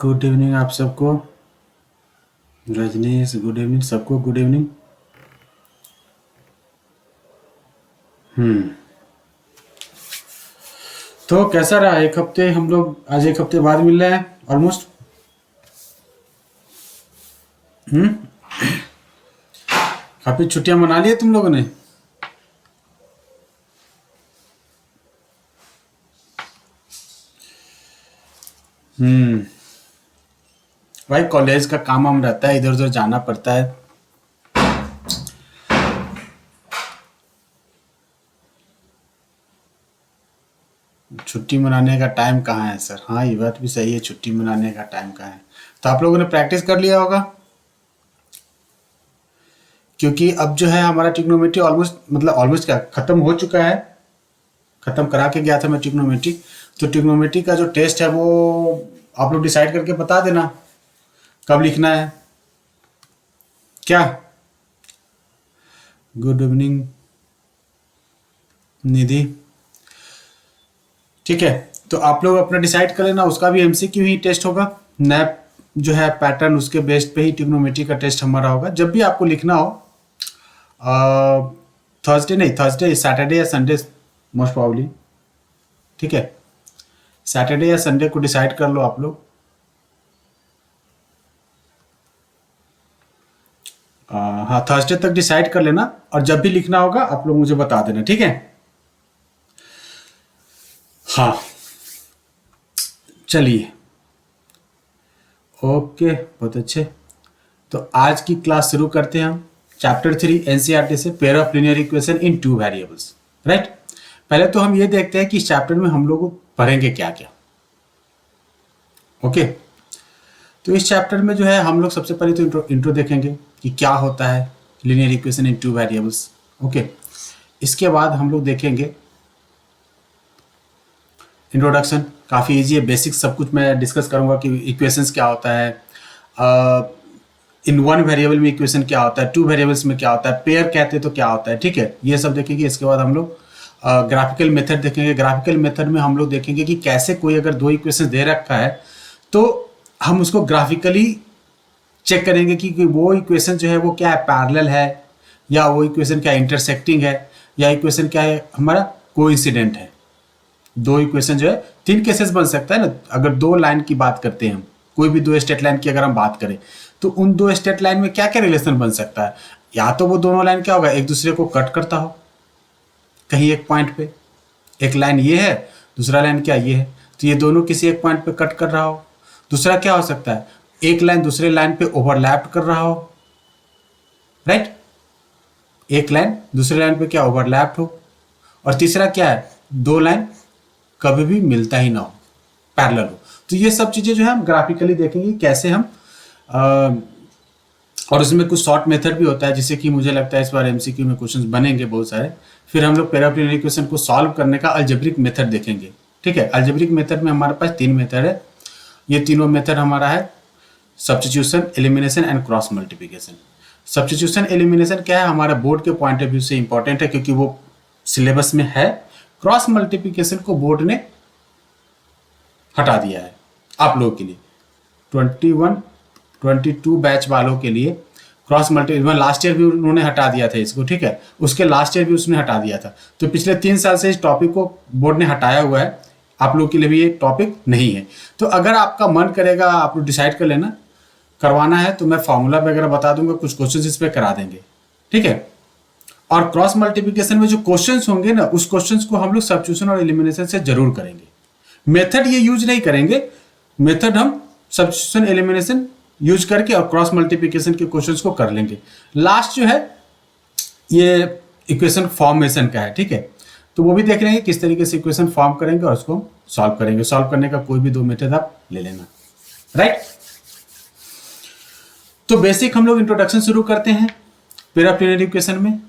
Good evening आप सबको। Rajneesh good evening सबको, गुड इवनिंग। तो कैसा रहा एक हफ्ते? हम लोग आज एक हफ्ते बाद मिल रहे हैं ऑलमोस्ट। काफी छुट्टियां मना ली है तुम लोगों ने। भाई कॉलेज का काम वाम रहता है, इधर उधर जाना पड़ता है। छुट्टी मनाने का टाइम कहाँ है सर? हाँ ये बात भी सही है, छुट्टी मनाने का टाइम कहाँ है। तो आप लोगों ने प्रैक्टिस कर लिया होगा, क्योंकि अब जो है हमारा ट्रिग्नोमेट्री ऑलमोस्ट, मतलब ऑलमोस्ट क्या, खत्म हो चुका है। खत्म करा के गया था मैं ट्रिग्नोमेट्री। तो ट्रिग्नोमेट्री का जो टेस्ट है वो आप लोग डिसाइड करके बता देना कब लिखना है क्या। गुड इवनिंग निधि। ठीक है, तो आप लोग अपना डिसाइड कर लेना, उसका भी एमसीक्यू ही टेस्ट होगा। नैप जो है पैटर्न, उसके बेस्ड पे ही ट्रिग्नोमेट्री का टेस्ट हमारा होगा। जब भी आपको लिखना हो, थर्सडे नहीं, थर्सडे सैटरडे या संडे मोस्ट प्रॉब्ली। ठीक है, सैटरडे या संडे को डिसाइड कर लो आप लोग। हाँ थर्सडे तक डिसाइड कर लेना, और जब भी लिखना होगा आप लोग मुझे बता देना, ठीक है। हाँ चलिए, ओके, बहुत अच्छे। तो आज की क्लास शुरू करते हैं हम चैप्टर 3 एनसीईआरटी से, pair of linear equation in two variables, right. पहले तो हम ये देखते हैं कि इस चैप्टर में हम लोग पढ़ेंगे क्या क्या। ओके, तो इस चैप्टर में जो है हम लोग सबसे पहले तो इंट्रो देखेंगे कि क्या होता है linear equation in two variables. Okay, इसके बाद हम लोग देखेंगे इंट्रोडक्शन, काफ़ी इजी है, बेसिक सब कुछ मैं डिस्कस करूंगा कि इक्वेशंस क्या होता है, इन वन वेरिएबल में इक्वेशन क्या होता है, टू वेरिएबल्स में क्या होता है, पेयर कहते हैं तो क्या होता है, ठीक है, ये सब देखेंगे। इसके बाद हम लोग ग्राफिकल मेथड देखेंगे। ग्राफिकल मेथड में हम लोग देखेंगे कि कैसे कोई अगर दो इक्वेशन दे रखा है तो हम उसको ग्राफिकली चेक करेंगे कि वो इक्वेशन जो है वो क्या है, पैरेलल है, या वो इक्वेशन क्या इंटरसेक्टिंग है, या इक्वेशन क्या है हमारा कोइंसिडेंट है। दो इक्वेशन जो है, तीन केसेस बन सकता है ना, अगर दो लाइन की बात करते हैं हम, कोई भी दो स्ट्रेट लाइन की अगर हम बात करें तो उन दो स्ट्रेट लाइन में क्या क्या रिलेशन बन सकता है। या तो वो दोनों लाइन क्या होगा, एक दूसरे को कट करता हो कहीं एक पॉइंट पे, एक लाइन ये है, दूसरा लाइन क्या ये है, तो ये दोनों किसी एक पॉइंट पे कट कर रहा हो। दूसरा क्या हो सकता है, एक लाइन दूसरे लाइन पे ओवरलैप कर रहा हो, राइट, एक लाइन दूसरे लाइन पे क्या ओवरलैप हो। और तीसरा क्या है, दो लाइन कभी भी मिलता ही ना हो, पैरेलल हो। तो ये सब चीजें जो है हम ग्राफिकली देखेंगे कैसे हम और उसमें कुछ शॉर्ट मेथड भी होता है, जिससे कि मुझे लगता है इस बार एमसीक्यू में क्वेश्चंस बनेंगे बहुत सारे। फिर हम लोग पैराप्लिनरी इक्वेशन को सॉल्व करने का अलजेब्रिक मेथड देखेंगे, ठीक है। अलजेब्रिक मेथड में हमारे पास तीन मेथड है। ये तीनों मेथड हमारा है substitution, elimination and cross multiplication. Substitution elimination क्या है, हमारा बोर्ड के पॉइंट ऑफ व्यू से इंपॉर्टेंट है क्योंकि वो सिलेबस में है। क्रॉस मल्टीप्लिकेशन को बोर्ड ने हटा दिया है आप लोगों के लिए, 21 22 बैच वालों के लिए। क्रॉस मल्टीप्लिकेशन लास्ट ईयर भी उन्होंने हटा दिया था इसको, ठीक है, उसके लास्ट ईयर भी उसने हटा दिया था। तो पिछले 3 साल से इस टॉपिक को बोर्ड ने हटाया हुआ है, आप लोग के लिए भी ये टॉपिक नहीं है। तो अगर आपका मन करेगा, आप लोग डिसाइड कर लेना करवाना है, तो मैं फॉर्मूला वगैरह बता दूंगा, कुछ क्वेश्चन इस पर करा देंगे, ठीक है। और क्रॉस मल्टीप्लिकेशन में जो क्वेश्चंस होंगे ना, उस क्वेश्चंस को हम लोग सब्स्टिट्यूशन और एलिमिनेशन से जरूर करेंगे। मेथड ये यूज नहीं करेंगे, मेथड हम सब्स्टिट्यूशन एलिमिनेशन यूज करके और क्रॉस मल्टीप्लिकेशन के क्वेश्चंस को कर लेंगे। लास्ट जो है ये इक्वेशन फॉर्मेशन का है, ठीक है, तो वो भी देख लेंगे किस तरीके से इक्वेशन फॉर्म करेंगे और उसको सॉल्व करेंगे। सॉल्व करने का कोई भी दो मेथड आप ले लेना, राइट। तो बेसिक हम लोग इंट्रोडक्शन शुरू करते हैं पैराप्लिनरी इक्वेशन में।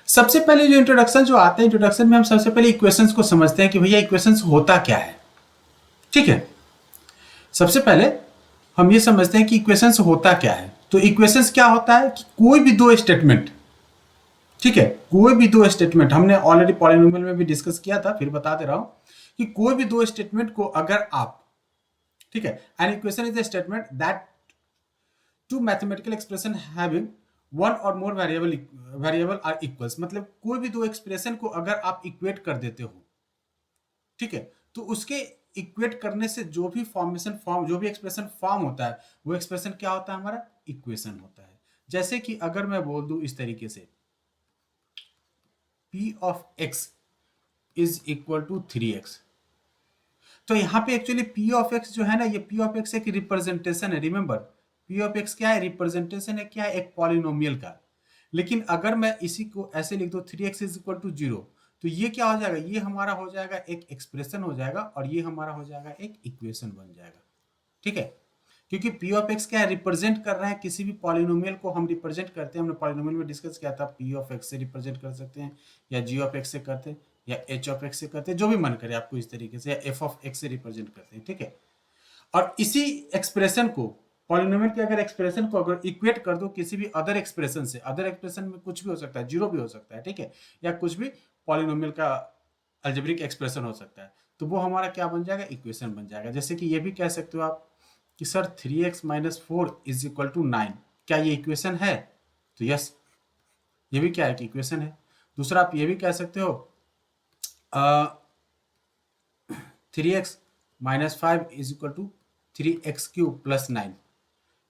सबसे पहले जो इंट्रोडक्शन जो आता है, इंट्रोडक्शन में हम सबसे पहले इक्वेशंस को समझते हैं कि भैया इक्वेशंस होता क्या है, ठीक है। सबसे पहले हम ये समझते हैं कि इक्वेशंस होता क्या है। तो इक्वेशंस क्या होता है कि कोई भी दो स्टेटमेंट, ठीक है, कोई भी दो स्टेटमेंट, हमने ऑलरेडी पॉलिनोमियल में भी डिस्कस किया था, फिर बता दे रहा हूं कि कोई भी दो स्टेटमेंट को अगर आप, ठीक है। An equation is the statement that two mathematical expression having one or more variable are equals, मतलब कोई भी दो एक्सप्रेशन को अगर आप इक्वेट कर देते हो, ठीक है, तो उसके इक्वेट करने से जो भी फॉर्म जो भी एक्सप्रेशन फॉर्म होता है वो एक्सप्रेशन क्या होता है, हमारा इक्वेशन होता है। जैसे कि अगर मैं बोल दूं इस तरीके से p of x is equal to 3x, तो यहां पे एक्चुअली p ऑफ x जो है ना, ये p ऑफ x एक रिप्रेजेंटेशन है। रिमेंबर, p ऑफ x क्या है, रिप्रेजेंटेशन है, क्या है, एक पॉलिनोमियल का। लेकिन अगर मैं इसी को ऐसे लिख दूं 3x इज इक्वल टू 0, तो ये क्या हो जाएगा, ये हमारा हो जाएगा एक एक्सप्रेशन हो जाएगा और ये हमारा हो जाएगा एक इक्वेशन बन जाएगा। ठीक है, क्योंकि p ऑफ x क्या है, रिप्रेजेंट कर रहा है किसी भी पॉलिनोमियल को। हम रिप्रेजेंट करते हैं, हमने पॉलिनोमियल में डिस्कस किया था, p ऑफ x से रिप्रेजेंट कर सकते हैं, या g ऑफ x से करते हैं, या h ऑफ x से करते हैं, जो भी मन करे आपको इस तरीके से, या f ऑफ x से रिप्रेजेंट करते हैं। ठीक है, और इसी एक्सप्रेशन को, पॉलिनोमियल के अगर एक्सप्रेशन को अगर इक्वेट कर दो किसी भी अदर एक्सप्रेशन से, अदर एक्सप्रेशन में कुछ भी हो सकता है, जीरो भी हो सकता है, ठीक है, या कुछ भी पॉलिनोमियल का अलजेब्रिक एक्सप्रेशन हो सकता है, तो वो हमारा क्या बन जाएगा, इक्वेशन बन जाएगा। जैसे कि ये भी कह सकते हो आप कि sir 3x minus 4 is equal to 9, क्या ये इक्वेशन है, तो यस, ये भी क्या है कि इक्वेशन है। दूसरा आप ये भी कह सकते हो 3x minus 5 is equal to 3x cube plus 9,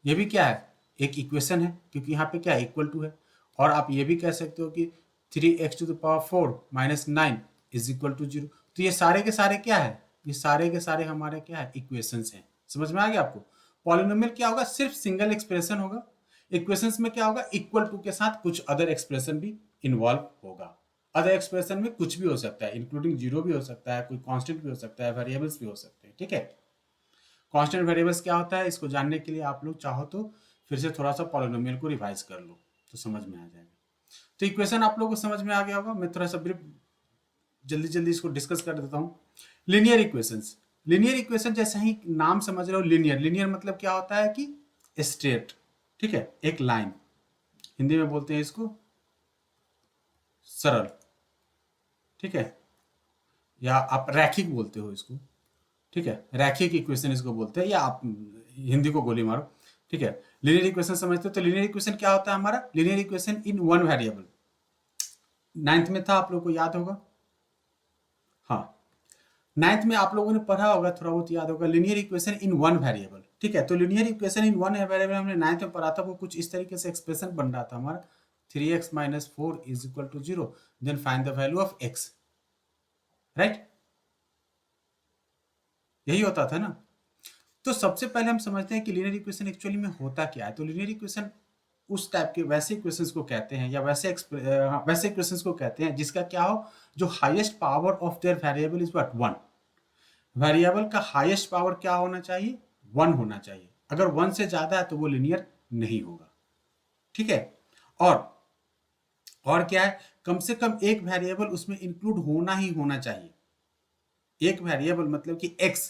ये भी क्या है, एक इक्वेशन है, क्योंकि यहाँ पे क्या इक्वल टू है। और आप ये भी कह सकते हो कि 3x to the power 4 minus 9 is equal to 0। तो ये सारे के सारे क्या है, ये सारे के सारे हमारे क्या है, इक्वेशंस हैं। समझ में आ गया आपको। पॉलिनोमियल क्या होगा, सिर्फ सिंगल एक्सप्रेशन होगा। इक्वेशंस में क्या होगा, इक्वल टू के साथ कुछ अदर एक्सप्रेशन भी इन्वॉल्व होगा। अदर एक्सप्रेशन में कुछ भी हो सकता है, इंक्लूडिंग जीरो भी हो सकता है, कोई कांस्टेंट भी हो सकता है, वेरिएबल्स भी हो सकते हैं। ठीक है, कांस्टेंट वेरिएबल्स क्या होता है, इसको जानने के लिए आप लोग चाहो तो फिर से थोड़ा सा पॉलिनोमियल को रिवाइज कर लो तो समझ में आ जाएगा। तो इक्वेशन आप लोगों को समझ में आ गया होगा। मैं थोड़ा सा ब्रीफ जल्दी जल्दी इसको डिस्कस कर देता हूँ। लीनियर इक्वेशंस, लीनियर इक्वेशन जैसे ही नाम समझ रहे हो, लीनियर, लीनियर मतलब क्या होता है कि स्ट्रेट, ठीक है, एक लाइन, हिंदी में बोलते हैं इसको सरल, ठीक है, या आप रैखिक बोलते हो इसको, ठीक है, रैखिक इक्वेशन इसको बोलते हैं, या आप हिंदी को गोली मारो। ठीक है, लीनियर इक्वेशन समझते हो, तो लीनियर इक्वेशन क्या होता है हमारा, linear equation in one variable. Ninth में था, आप लोगों को याद होगा, हाँ, नाइन्थ में आप लोगों ने पढ़ा होगा, थोड़ा बहुत याद होगा, linear equation in one variable. ठीक है, तो linear equation in one variable हमने नाइन्थ में पढ़ा था, वो कुछ इस तरीके से एक्सप्रेशन बन रहा था हमारा, 3x minus 4 is equal to 0, then find the value of x, right, यही होता था ना। तो सबसे पहले हम समझते हैं कि लीनियर इक्वेशन एक्चुअली में होता क्या है। तो लीनियर इक्वेशन उस टाइप के वैसे इक्वेशंस को कहते हैं, या वैसे इक्वेशंस को कहते हैं जिसका क्या हो, जो highest power of their variable is what, 1। Variable का हाईएस्ट पावर क्या होना चाहिए, 1 होना चाहिए। अगर 1 से ज्यादा है तो वो लीनियर नहीं होगा। ठीक है, और क्या है, कम से कम एक वेरिएबल उसमें इंक्लूड होना ही होना चाहिए। एक वेरिएबल मतलब कि x,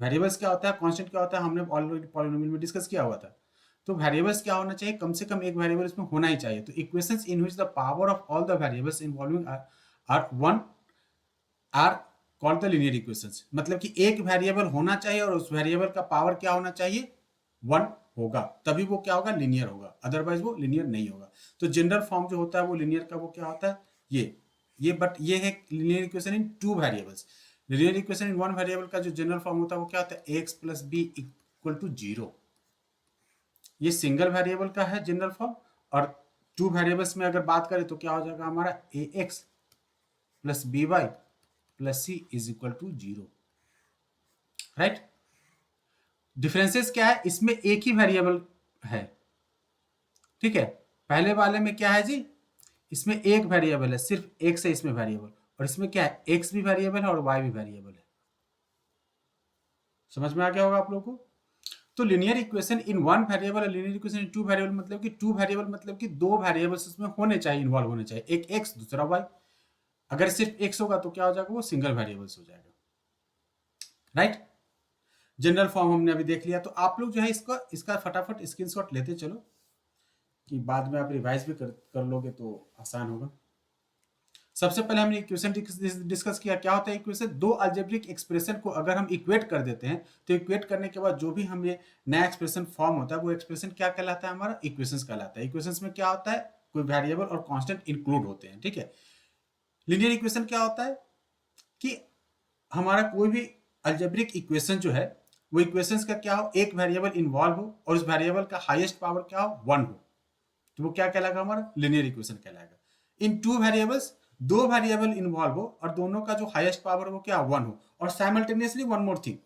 वेरिएबल्स क्या होता है, कांस्टेंट क्या होता है, हमने ऑलरेडी पॉलिनोमियल में डिस्कस किया हुआ था। तो वेरिएबल्स क्या होना चाहिए, कम से कम एक वेरिएबल इसमें होना ही चाहिए। तो equations in which the power of all the variables involving are 1 are called the linear equations, मतलब कि एक वेरिएबल होना चाहिए और उस वेरिएबल का पावर क्या होना चाहिए, 1 होगा, तभी वो क्या होगा, लीनियर होगा, अदरवाइज वो लीनियर नहीं होगा। तो जनरल फॉर्म जो होता है वो लीनियर का, वो क्या होता है, ये बट ये है linear equation in two variables. Linear equation in one variable का जो जनरल फॉर्म होता है वो क्या होता है, x plus b equal to 0। ये सिंगल वेरिएबल का है जनरल फॉर्म। और टू वेरिएबल्स में अगर बात करें तो क्या हो जाएगा हमारा, a x plus b y plus c is equal to 0, right. Differences क्या है, इसमें एक ही वेरिएबल है, ठीक है। पहले वाले में क्या है जी, इसमें एक वेरिएबल है, सिर्फ एक्स है इसमें वेरिएबल, और इसमें क्या है, एक्स भी वेरिएबल है और वाई भी वेरिएबल है। समझ में आ गया होगा आप लोगों को। तो linear equation in one variable और linear equation in two variable मतलब कि टू वेरिएबल मतलब कि दो वेरिएबल्स उसमें होने चाहिए, इन्वॉल्व होने चाहिए, एक एक्स दूसरा वाई। अगर सिर्फ एक्स होगा तो क्या हो जाएगा, वो सिंगल वेरिएबल्स हो जाएगा, राइट। जनरल फॉर्म हमने अभी देख लिया। तो आप लोग जो है इसका फटाफट स्क्रीनशॉट लेते चलो, कि बाद में आप रिवाइज भी कर लोगे तो आसान होगा। सबसे पहले हमने इक्वेशन डिस्कस किया। क्या होता है इक्वेशन? दो अल्जेब्रिक एक्सप्रेशन को अगर हम इक्वेट कर देते हैं तो इक्वेट करने के बाद जो भी हमें नया एक्सप्रेशन फॉर्म होता है वो एक्सप्रेशन क्या कहलाता है? हमारा इक्वेशंस कहलाता है। इक्वेशंस में क्या होता है? कोई वेरिएबल और कांस्टेंट इंक्लूड होते हैं, ठीक है। लीनियर इक्वेशन क्या होता है कि हमारा कोई भी अल्जेब्रिक इक्वेशन जो है वो इक्वेशंस का क्या हो, एक वेरिएबल इन्वॉल्व हो और उस वेरिएबल का हाईएस्ट पावर क्या हो? 1 हो, तो वो क्या कहलाएगा? हमारा लीनियर इक्वेशन कहलाएगा। इन टू वेरिएबल्स, दो वेरिएबल इन्वॉल्व हो और दोनों का जो हाईएस्ट पावर वो क्या? 1 हो। और simultaneously one more thing,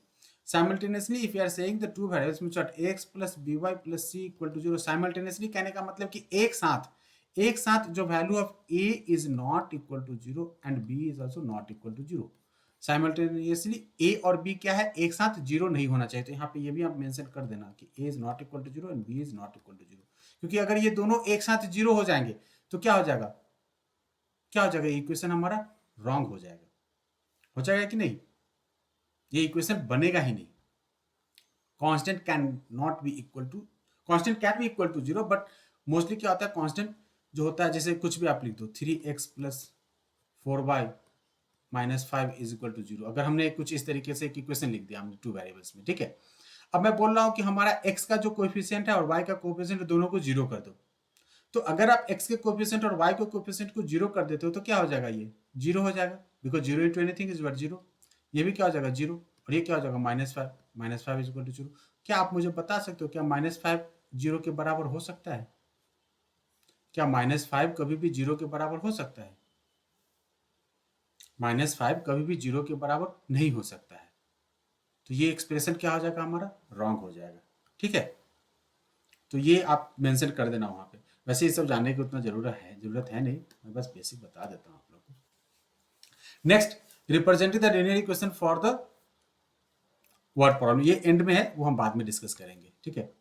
simultaneously if you are saying the two variables means what? x plus by plus c equal to 0। Simultaneously कहने का मतलब कि एक साथ जो value of a is not equal to 0 and b is also not equal to 0। Simultaneously a और b क्या है? एक साथ 0 नहीं होना चाहिए। तो यहाँ पे ये भी आप मेंशन कर देना कि a is not equal to 0 and b is not equal to 0, क्योंकि अगर ये दोनों एक साथ 0 हो जाएंगे तो क्या हो जाएगा? क्या हो जाएगा? इक्वेशन हमारा रॉन्ग हो जाएगा। हो जाएगा कि नहीं? ये इक्वेशन बनेगा ही नहीं। Constant can not be equal to, constant can be equal to 0, but mostly क्या होता है? कांस्टेंट जो होता है, जैसे कुछ भी आप लिख दो 3x plus 4y minus 5 is equal to 0। अगर हमने कुछ इस तरीके से एक इक्वेशन लिख दिया हमने टू वेरिएबल्स में, ठीक है। अब मैं बोल रहा हूं कि हमारा x का जो कोएफिशिएंट है और y का कोएफिशिएंट दोनों को 0 कर दो। तो अगर आप x के कोएफिशिएंट और y के कोएफिशिएंट को 0 कर देते हो तो क्या हो जाएगा? ये 0 हो जाएगा, because 0 into anything is what? 0। ये भी क्या हो जाएगा? 0। और ये क्या हो जाएगा? -5। -5 इज इक्वल टू 0। क्या आप मुझे बता सकते हो क्या -5 0 के बराबर हो सकता है? क्या -5 कभी भी 0 के बराबर हो सकता है? -5 कभी भी 0 के बराबर नहीं हो सकता है। तो ये एक्सप्रेशन क्या हो जाएगा? हमारा रॉन्ग हो जाएगा, ठीक है। तो ये आप मेंशन कर देना वहां पे। वैसे ये सब जानने की उतना जरूरत है नहीं, मैं बस बेसिक बता देता हूँ आप लोग को। Next, representing the linear equation for the word problem, ये एंड में है, वो हम बाद में डिस्कस करेंगे, ठीक है।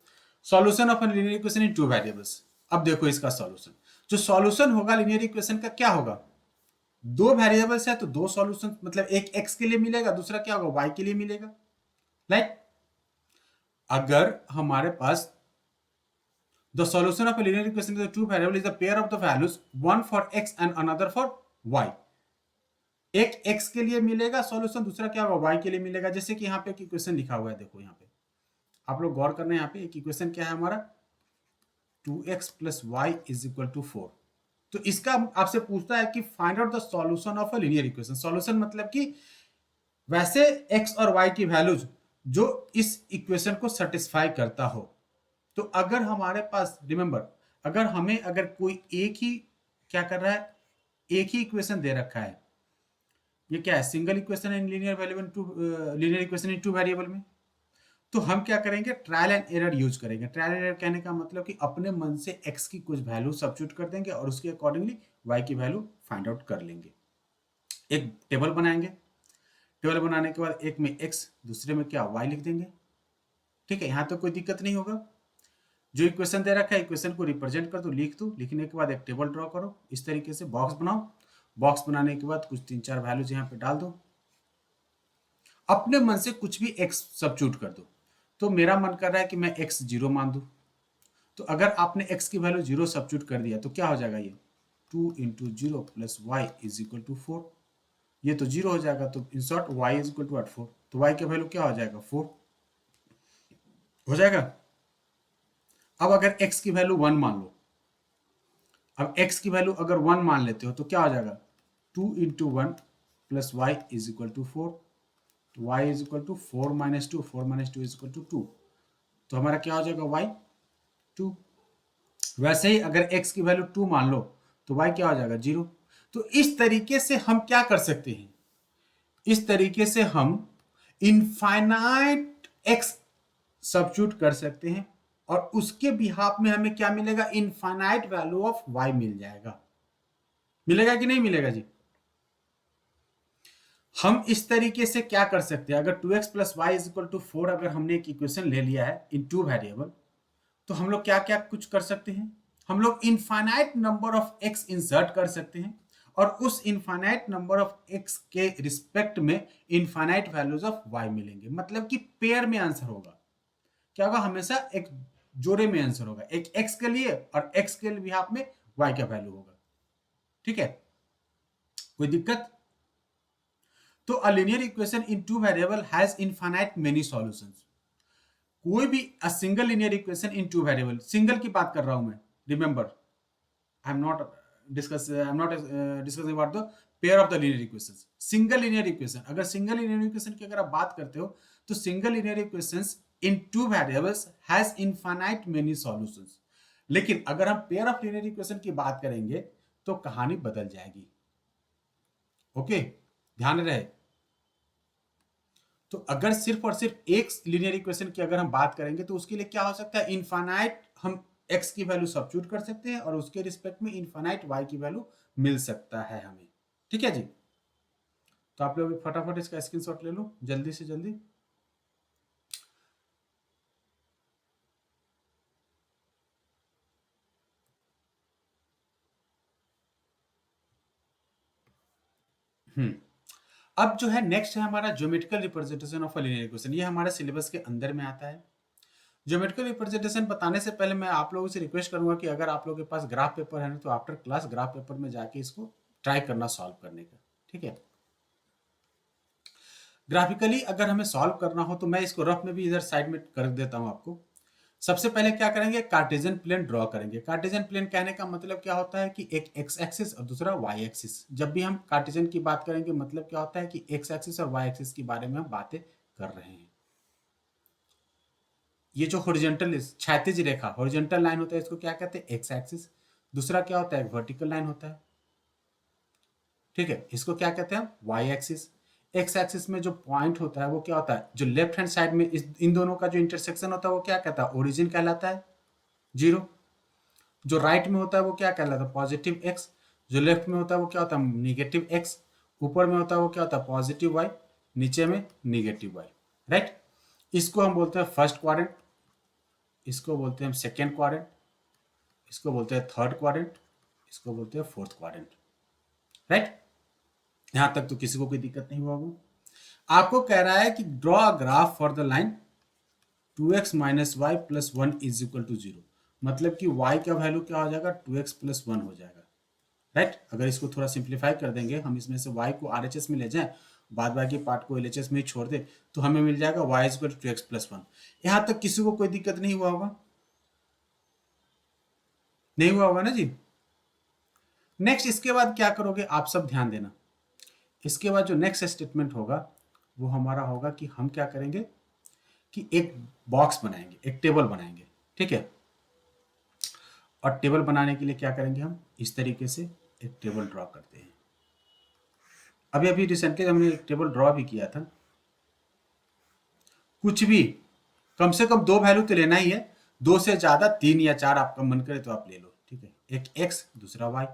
Solution of linear equation in two variables. अब देखो इसका सॉल्यूशन, जो सॉल्यूशन होगा लीनियर इक्वेशन का क्या होगा? दो वेरिएबल्स है तो दो सॉल्यूशन, मतलब एक x के लिए मिलेगा, दूसरा क्या होगा? y के लिए मिलेगा। राइट? अगर हमारे पास the solution of a linear equation with two variable is a pair of the values, one for x and another for y। एक x के लिए मिलेगा सॉल्यूशन, दूसरा क्या होगा? y के लिए मिलेगा। जैसे कि यहाँ पे एक इक्वेशन लिखा हुआ है, देखो यहाँ पे आप लोग गौर करना है। यहाँ पे एक इक्वेशन क्या है हमारा? 2x plus y is equal to 4। तो इसका आपसे पूछता है कि find out the solution of a linear equation. Solution मतलब कि वैसे x और y की वैल्यूज जो इस इक्वेशन को सेटिस्फाई करता हो। तो अगर हमारे पास, रिमेंबर, अगर कोई एक ही क्या कर रहा है, एक ही इक्वेशन दे रखा है, ये क्या है? Single equation in linear variable two linear equation in two variable में, तो हम क्या करेंगे? ट्रायल एंड एरर यूज करेंगे। ट्रायल एंड एरर कहने का मतलब कि अपने मन से x की कुछ वैल्यू सब्स्टिट्यूट कर देंगे और उसके अकॉर्डिंगली y की वैल्यू फाइंड आउट कर लेंगे। एक टेबल बनाएंगे, टेबल बनाने के बाद एक में x, दूसरे में क्या? y लिख देंगे, ठीक है। यहां तो कोई दिक्कत नहीं होगा। जो इक्वेशन दे रखा है इक्वेशन को रिप्रेजेंट कर दो, लिख दो। लिखने के बाद एक टेबल ड्रॉ करो, इस तरीके से बॉक्स बनाओ। बॉक्स बनाने के बाद कुछ 3-4 वैल्यूज यहाँ पे डाल दो, अपने मन से कुछ भी x सब्स्टिट्यूट कर दो। तो मेरा मन कर रहा है कि मैं x 0 मान दूं। तो अगर आपने x की वैल्यू 0 सब्स्टिट्यूट कर दिया तो क्या हो जाएगा? ये 2 into 0 plus y is equal to 4। ये तो 0 हो जाएगा, तो in short y is equal to 4। तो y की वैल्यू क्या हो जाएगा? 4 हो जाएगा। अब अगर x की वैल्यू 1 मान लो, अब x की वैल्यू अगर 1 मान लेते हो तो क्या हो जाएगा? 2 into 1 plus y is equal to 4। तो y is equal to 4 minus 2, 4 minus 2 is equal to 2। तो हमारा क्या हो जाएगा? y 2। वैसे ही अगर x की वैल्यू 2 मान लो तो y क्या हो जाएगा? 0। तो इस तरीके से हम क्या कर सकते हैं? इस तरीके से हम इनफाइनाइट x सब्स्टिट्यूट कर सकते हैं और उसके बिहाफ में हमें क्या मिलेगा? इनफाइनाइट वैल्यू ऑफ y मिल जाएगा। मिलेगा कि नहीं मिलेगा जी? हम इस तरीके से क्या कर सकते हैं? अगर 2x plus y is equal to 4 अगर हमने एक इक्वेशन ले लिया है इन टू वेरिएबल, तो हम लोग क्या क्या कुछ कर सकते हैं? हम लोग infinite number of x insert कर सकते हैं और उस इनफाइनाइट नंबर ऑफ x के रिस्पेक्ट में इनफाइनाइट वैल्यूज ऑफ y मिलेंगे। मतलब कि पेयर में आंसर होगा। क्या होगा? हमेशा एक जोड़े में आंसर होगा, एक x के लिए और x के बिहाफ में y का वैल्यू होगा, ठीक है। कोई दिक्कत? तो अ linear equation in two variable has infinite many solutions. कोई भी a single linear equation in two variable, single की बात कर रहा हूं मैं, remember I am not discussing about the pair of the linear equations. Single linear equation, अगर single linear equation की अगर आप बात करते हो तो single linear equations in two variables has infinite many solutions. लेकिन अगर हम पेयर ऑफ लीनियर इक्वेशन की बात करेंगे तो कहानी बदल जाएगी। ओके, ध्यान रहे। तो अगर सिर्फ और सिर्फ एक लीनियर इक्वेशन की अगर हम बात करेंगे तो उसके लिए क्या हो सकता है, इनफाइनाइट हम x की वैल्यू सब्स्टिट्यूट कर सकते हैं और उसके रिस्पेक्ट में इनफाइनाइट y की वैल्यू मिल सकता है हमें। ठीक है जी, तो आप लोग फटाफट इसका स्क्रीनशॉट ले लो जल्दी से जल्दी। अब जो है नेक्स्ट है हमारा geometrical representation of a linear equation. ये हमारे सिलेबस के अंदर में आता है। ज्योमेट्रिकल रिप्रेजेंटेशन बताने से पहले मैं आप लोगों से रिक्वेस्ट करूंगा कि अगर आप लोगों के पास ग्राफ पेपर है ना तो आफ्टर क्लास ग्राफ पेपर में जाके इसको ट्राई करना सॉल्व करने का। ठीक है, ग्राफिकली अगर हमें सॉल्व करना हो तो मैं इसको रफ में भी इधर साइड में कर देता हूं आपको। सबसे पहले क्या करेंगे, कार्टेशियन प्लेन ड्रॉ करेंगे। कार्टेशियन प्लेन कहने का मतलब क्या होता है कि एक एक्स एक्सिस और दूसरा वाई एक्सिस। जब भी हम कार्टेशियन की बात करेंगे मतलब क्या होता है कि एक्स एक्सिस और वाई एक्सिस के बारे में हम बातें कर रहे हैं। ये जो हॉरिजॉन्टल क्षैतिज रेखा हॉरिजॉन्टल लाइन होता है इसको क्या कहते हैं, एक्स एक्सिस। दूसरा क्या होता है, वर्टिकल लाइन होता है। ठीक है, इसको क्या कहते हैं, वाई एक्सिस। एक्स एक्सिस में जो पॉइंट होता है वो क्या होता है, जो लेफ्ट हैंड साइड में इन दोनों का जो इंटरसेक्शन होता है वो क्या कहता है, ओरिजिन कहलाता है, जीरो। जो राइट में होता है वो क्या कहलाता है, पॉजिटिव एक्स। जो लेफ्ट में होता है वो क्या होता है, निगेटिव एक्स। ऊपर में होता है वो क्या होता है, पॉजिटिव वाई। नीचे में निगेटिव वाई। राइट, इसको हम बोलते हैं फर्स्ट क्वाड्रेंट, इसको बोलते हैं हम सेकेंड क्वाड्रेंट, इसको बोलते हैं थर्ड क्वाड्रेंट, इसको बोलते हैं फोर्थ क्वाड्रेंट। राइट, यहां तक तो किसी को कोई दिक्कत नहीं हुआ होगा। आपको कह रहा है कि draw a graph for the line 2x minus y plus one is equal to zero. मतलब कि y का वैल्यू क्या हो जाएगा, 2x प्लस वन हो जाएगा। राइट, अगर इसको थोड़ा सिंप्लीफाई कर देंगे, हम इसमें से y को RHS में ले जाएं, बाद बाकी पार्ट को LHS में ही छोड़ दे, तो हमें मिल जाएगा y is equal to 2x plus one. यहां तक किसी को कोई दिक्कत नहीं हुआ होगा, नहीं हुआ होगा ना जी। नेक्स्ट इसके बाद क्या करोगे, आप सब ध्यान देना। इसके बाद जो नेक्स्ट स्टेटमेंट होगा वो हमारा होगा कि हम क्या करेंगे कि एक बॉक्स बनाएंगे, एक टेबल बनाएंगे। ठीक है, और टेबल बनाने के लिए क्या करेंगे, हम इस तरीके से एक टेबल ड्रॉ करते हैं। अभी अभी रिसेंटली हमने एक टेबल ड्रॉ भी किया था। कुछ भी कम से कम दो वैल्यू तो लेना ही है, दो से ज्यादा तीन या चार आपका मन करे तो आप ले लो। ठीक है, एक एक्स दूसरा वाई।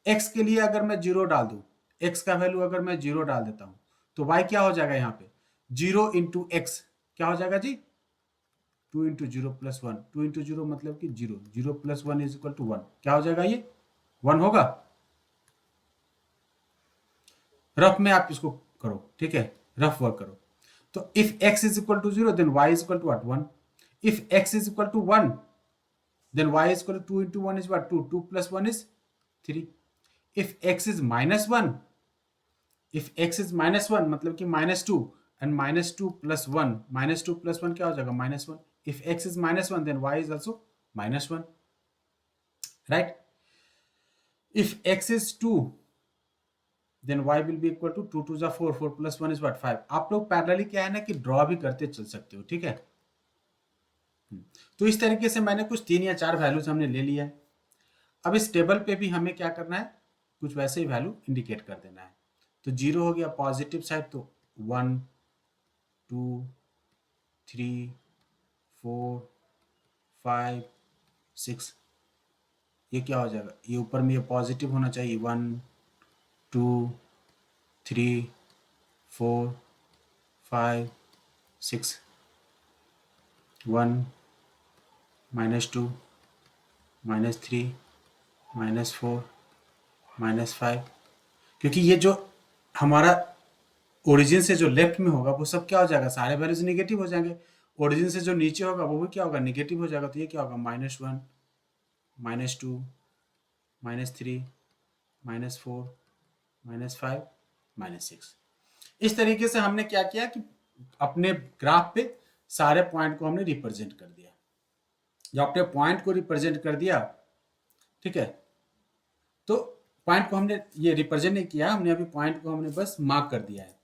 एक्स के लिए अगर मैं जीरो डाल दूं, एक्स का वैल्यू अगर मैं जीरो डाल देता हूं तो वाई क्या हो जाएगा, यहाँ पे जीरो इंटू एक्स क्या हो जाएगा जी, 2 into zero plus one. 2 into zero मतलब कि zero, zero plus one is equal to one. क्या हो जाएगा, ये वन होगा। रफ में आप इसको करो, ठीक है, रफ वर्क करो। तो if x is equal to zero then y is equal to what, one. If x is equal to one then y is equal to two into one is what, two. Two plus one is three. If x is minus one, if x is minus one मतलब कि minus two, and minus two plus one, minus two plus one क्या हो जाएगा, minus one. If x is minus one then y is also minus one. Right, if x is two then y will be equal to 2 2 4, 4 plus 1 is what, 5। आप लोग parallelly क्या है ना कि draw भी करते चल सकते हो। ठीक है, तो इस तरीके से मैंने कुछ तीन या चार वैल्यूज हमने ले लिया है। अब इस टेबल पे भी हमें क्या करना है, कुछ वैसे ही वैल्यू इंडिकेट कर देना है। तो जीरो हो गया पॉजिटिव साइड, तो 1 2 3 4 5 6। ये क्या हो जाएगा, ये ऊपर में ये पॉजिटिव होना चाहिए, 1 2 3 4 5 6। 1 minus two minus three minus four minus five. क्योंकि ये जो हमारा ओरिजिन से जो लेफ्ट में होगा वो सब क्या हो जाएगा, सारे वैल्यूज निगेटिव हो जाएंगे। ओरिजिन से जो नीचे होगा वो भी क्या होगा, निगेटिव हो जाएगा। तो ये क्या होगा, minus one minus to minus three minus four -5 -6। इस तरीके से हमने क्या किया कि अपने ग्राफ पे सारे पॉइंट को हमने रिप्रेजेंट कर दिया। जब अपने पॉइंट को रिप्रेजेंट कर दिया, ठीक है, तो पॉइंट को हमने ये रिप्रेजेंट नहीं किया, हमने अभी पॉइंट को हमने बस मार्क कर दिया है।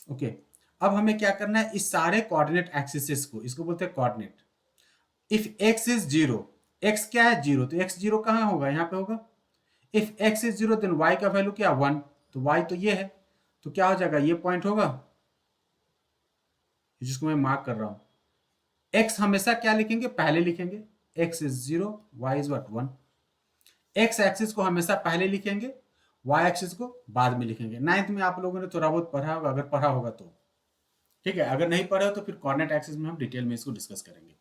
ओके, अब हमें क्या करना है, इस सारे कोऑर्डिनेट एक्सिस को, इसको बोलते हैं coordinate. If x is zero, x क्या है, जीरो, तो एक्स जीरो कहाँ होगा, यहाँ पे होगा। If x is zero then y का वैल्यू क्या, 1, तो वाई तो ये है, तो क्या हो जाएगा, ये पॉइंट होगा जिसको मैं मार्क कर रहा हूं। एक्स हमेशा क्या लिखेंगे, पहले लिखेंगे, x is zero, y is what 1। X axis को हमेशा पहले लिखेंगे, वाई एक्सिस को बाद में लिखेंगे। नाइन्थ में आप लोगों ने थोड़ा बहुत पढ़ा होगा, अगर पढ़ा होगा तो ठीक है, अगर नहीं पढ़े हो तो फिर कोऑर्डिनेट एक्सिस में हम डिटेल में इसको डिस्कस करेंगे।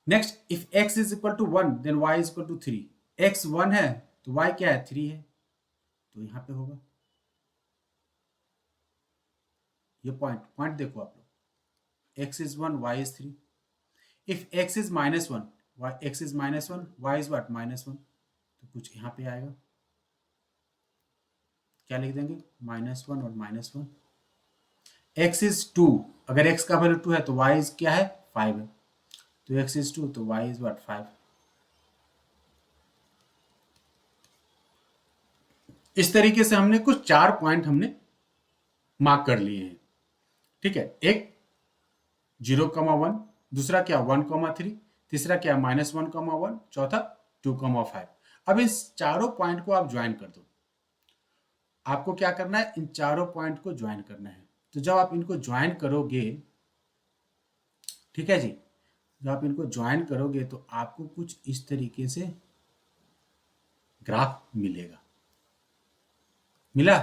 Next, if x is equal to 1 then y is equal to 3। X 1 है तो वाई क्या है, 3 है, तो यहां पे होगा ये पॉइंट। पॉइंट देखो आप लोग, x is 1, y is 3। If x is -1, y x is -1, y is what -1, तो कुछ यहां पे आएगा, क्या लिख देंगे, -1 और -1। एक्स इज 2, अगर एक्स का वैल्यू 2 है तो वाई इज क्या है, 5 है, तो एक्स इज 2 तो वाई इज वट 5। इस तरीके से हमने कुछ 4 पॉइंट हमने मार्क कर लिए हैं, ठीक है। एक 0,1, दूसरा क्या 1,3, तीसरा क्या -1,1, चौथा 2,5। अब इस चारों पॉइंट को आप ज्वाइन कर दो। आपको क्या करना है, इन चारों पॉइंट को ज्वाइन करना है। तो जब आप इनको ज्वाइन करोगे, ठीक है जी, जब आप इनको ज्वाइन करोगे तो आपको कुछ इस तरीके से ग्राफ मिलेगा। मिला,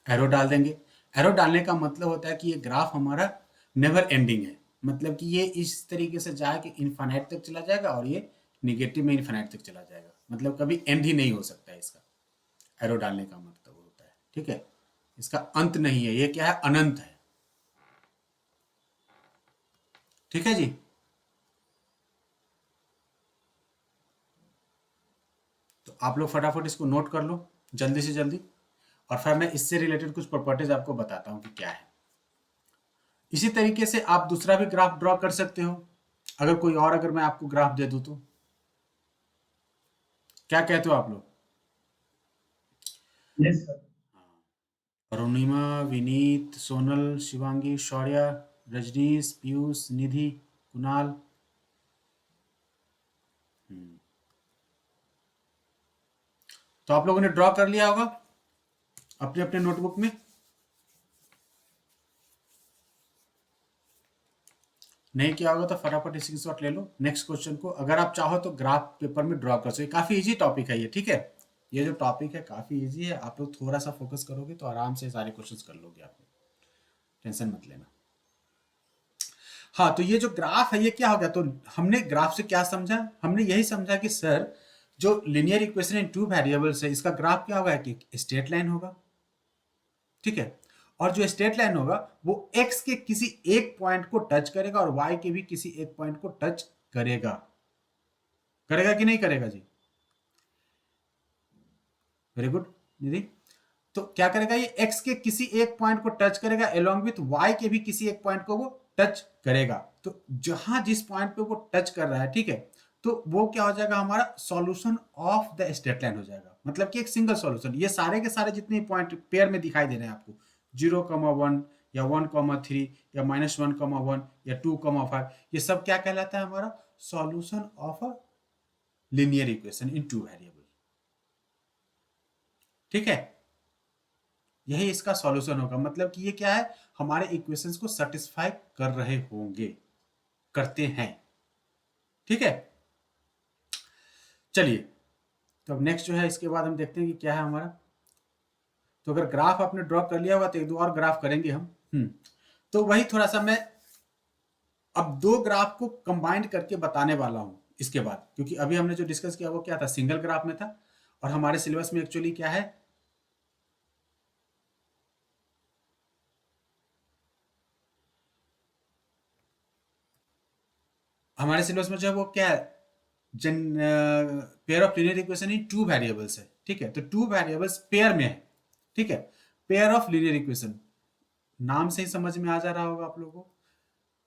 एरो डाल देंगे। एरो डालने का मतलब होता है कि ये ग्राफ हमारा नेवर एंडिंग है, मतलब कि ये इस तरीके से जाके इनफाइनाइट तक चला जाएगा और ये निगेटिव में इनफाइनाइट तक चला जाएगा, मतलब कभी एंड ही नहीं हो सकता है इसका। एरो डालने का मतलब होता है, ठीक है, इसका अंत नहीं है, ये क्या है, अनंत है, ठीक है जी। तो आप लोग फटाफट इसको नोट कर लो जल्दी से जल्दी, और फिर मैं इससे रिलेटेड कुछ प्रॉपर्टीज आपको बताता हूँ कि क्या है। इसी तरीके से आप दूसरा भी ग्राफ ड्रॉ कर सकते हो, अगर कोई और, अगर मैं आपको ग्राफ दे दूं तो क्या कहते हो आप लोग। Yes sir. अरुणिमा, विनीत, सोनल, शिवांगी, शौर्य, रजनीश, पीयूष, निधि, कुणाल। तो आप लोगों ने ड्रॉ कर लिया होगा अपने अपने नोटबुक में। नहीं किया होगा तो फटाफट स्क्रीनशॉट ले लो। नेक्स्ट क्वेश्चन को अगर आप चाहो तो ग्राफ पेपर में ड्रॉ कर सकते, काफी इजी टॉपिक है ये, ठीक है। ये जो टॉपिक है काफी इजी है, आप लोग थोड़ा सा फोकस करोगे तो आराम से सारे क्वेश्चंस कर लोगे आप लोग, टेंशन मत लेना। हाँ, तो ये जो ग्राफ है ये क्या हो गया, तो हमने ग्राफ से क्या समझा, हमने यही समझा कि सर जो linear equation in two variables है, इसका ग्राफ क्या होगा, कि स्ट्रेट लाइन होगा, ठीक है। और जो स्ट्रेट लाइन होगा वो एक्स के किसी एक पॉइंट को टच करेगा और वाई के भी किसी एक पॉइंट को टच करेगा। करेगा कि नहीं करेगा जी, वेरी गुड निधि। तो क्या करेगा, ये एक्स के किसी एक पॉइंट को टच करेगा एलोंग विथ वाई के भी किसी एक पॉइंट को वो टच करेगा। तो जहां जिस पॉइंट पे वो टच कर रहा है, ठीक है, तो वो क्या हो जाएगा, हमारा solution of the straight line हो जाएगा, मतलब कि एक सिंगल सॉल्यूशन। ये सारे के सारे जितने पॉइंट पेयर में दिखाई दे रहे हैं आपको, 0,1 या 1,3 या -1,1 या 2,5, ये सब क्या कहलाता है, हमारा solution of a linear equation in two variable, ठीक है। यही इसका सॉल्यूशन होगा, मतलब कि ये क्या है, हमारे इक्वेशंस को सेटिस्फाई कर रहे होंगे, करते हैं, ठीक है। चलिए, तो अब नेक्स्ट जो है इसके बाद हम देखते हैं कि क्या है हमारा। तो अगर ग्राफ आपने ड्रॉ कर लिया होगा तो एक दो और ग्राफ करेंगे हम। तो वही थोड़ा सा मैं अब दो ग्राफ को कंबाइंड करके बताने वाला हूं इसके बाद, क्योंकि अभी हमने जो डिस्कस किया वो क्या था, सिंगल ग्राफ में था, और हमारे सिलेबस में एक्चुअली क्या है, हमारे सिलेबस में जो है वो क्या है, pair of linear equation in two variables है, ठीक है, तो टू वेरिएबल्स पेयर में है, ठीक है, पेयर ऑफ लीनियर इक्वेशन नाम से ही समझ में आ जा रहा होगा आप लोगों को।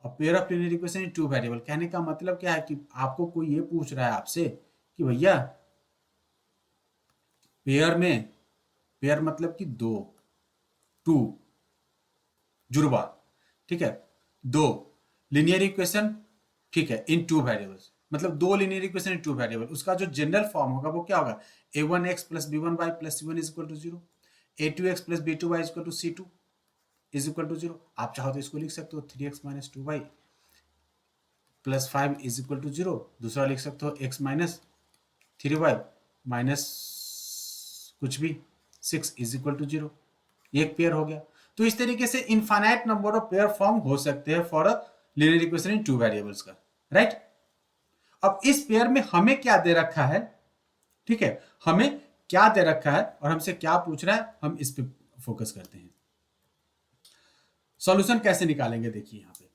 और pair of linear equation in two variable कहने का मतलब क्या है कि आपको कोई ये पूछ रहा है आपसे कि भैया पेयर में, पेयर मतलब कि दो, टू, जुड़वा, ठीक है, दो लीनियर इक्वेशन, ठीक है, इन टू वेरिएबल्स, मतलब दो linear equation in two variable, उसका जो जनरल फॉर्म होगा वो क्या होगा, a1x plus b1y plus c1 is equal to 0, a2x plus b2y is equal to c2 is equal to 0। आप चाहो तो इसको लिख सकते हो 3x minus 2y plus 5 is equal to 0, दूसरा लिख सकते हो x माइनस 3y माइनस कुछ भी 6 इज इक्वल टू 0, एक पेयर हो गया। तो इस तरीके से infinite number of pair form हो सकते हैं for a linear equation in two variables का, राइट। अब इस पेयर में हमें क्या दे रखा है, ठीक है, हमें क्या दे रखा है और हमसे क्या पूछ रहा है, हम इस पे फोकस करते हैं। सॉल्यूशन कैसे निकालेंगे, देखिए यहां पे,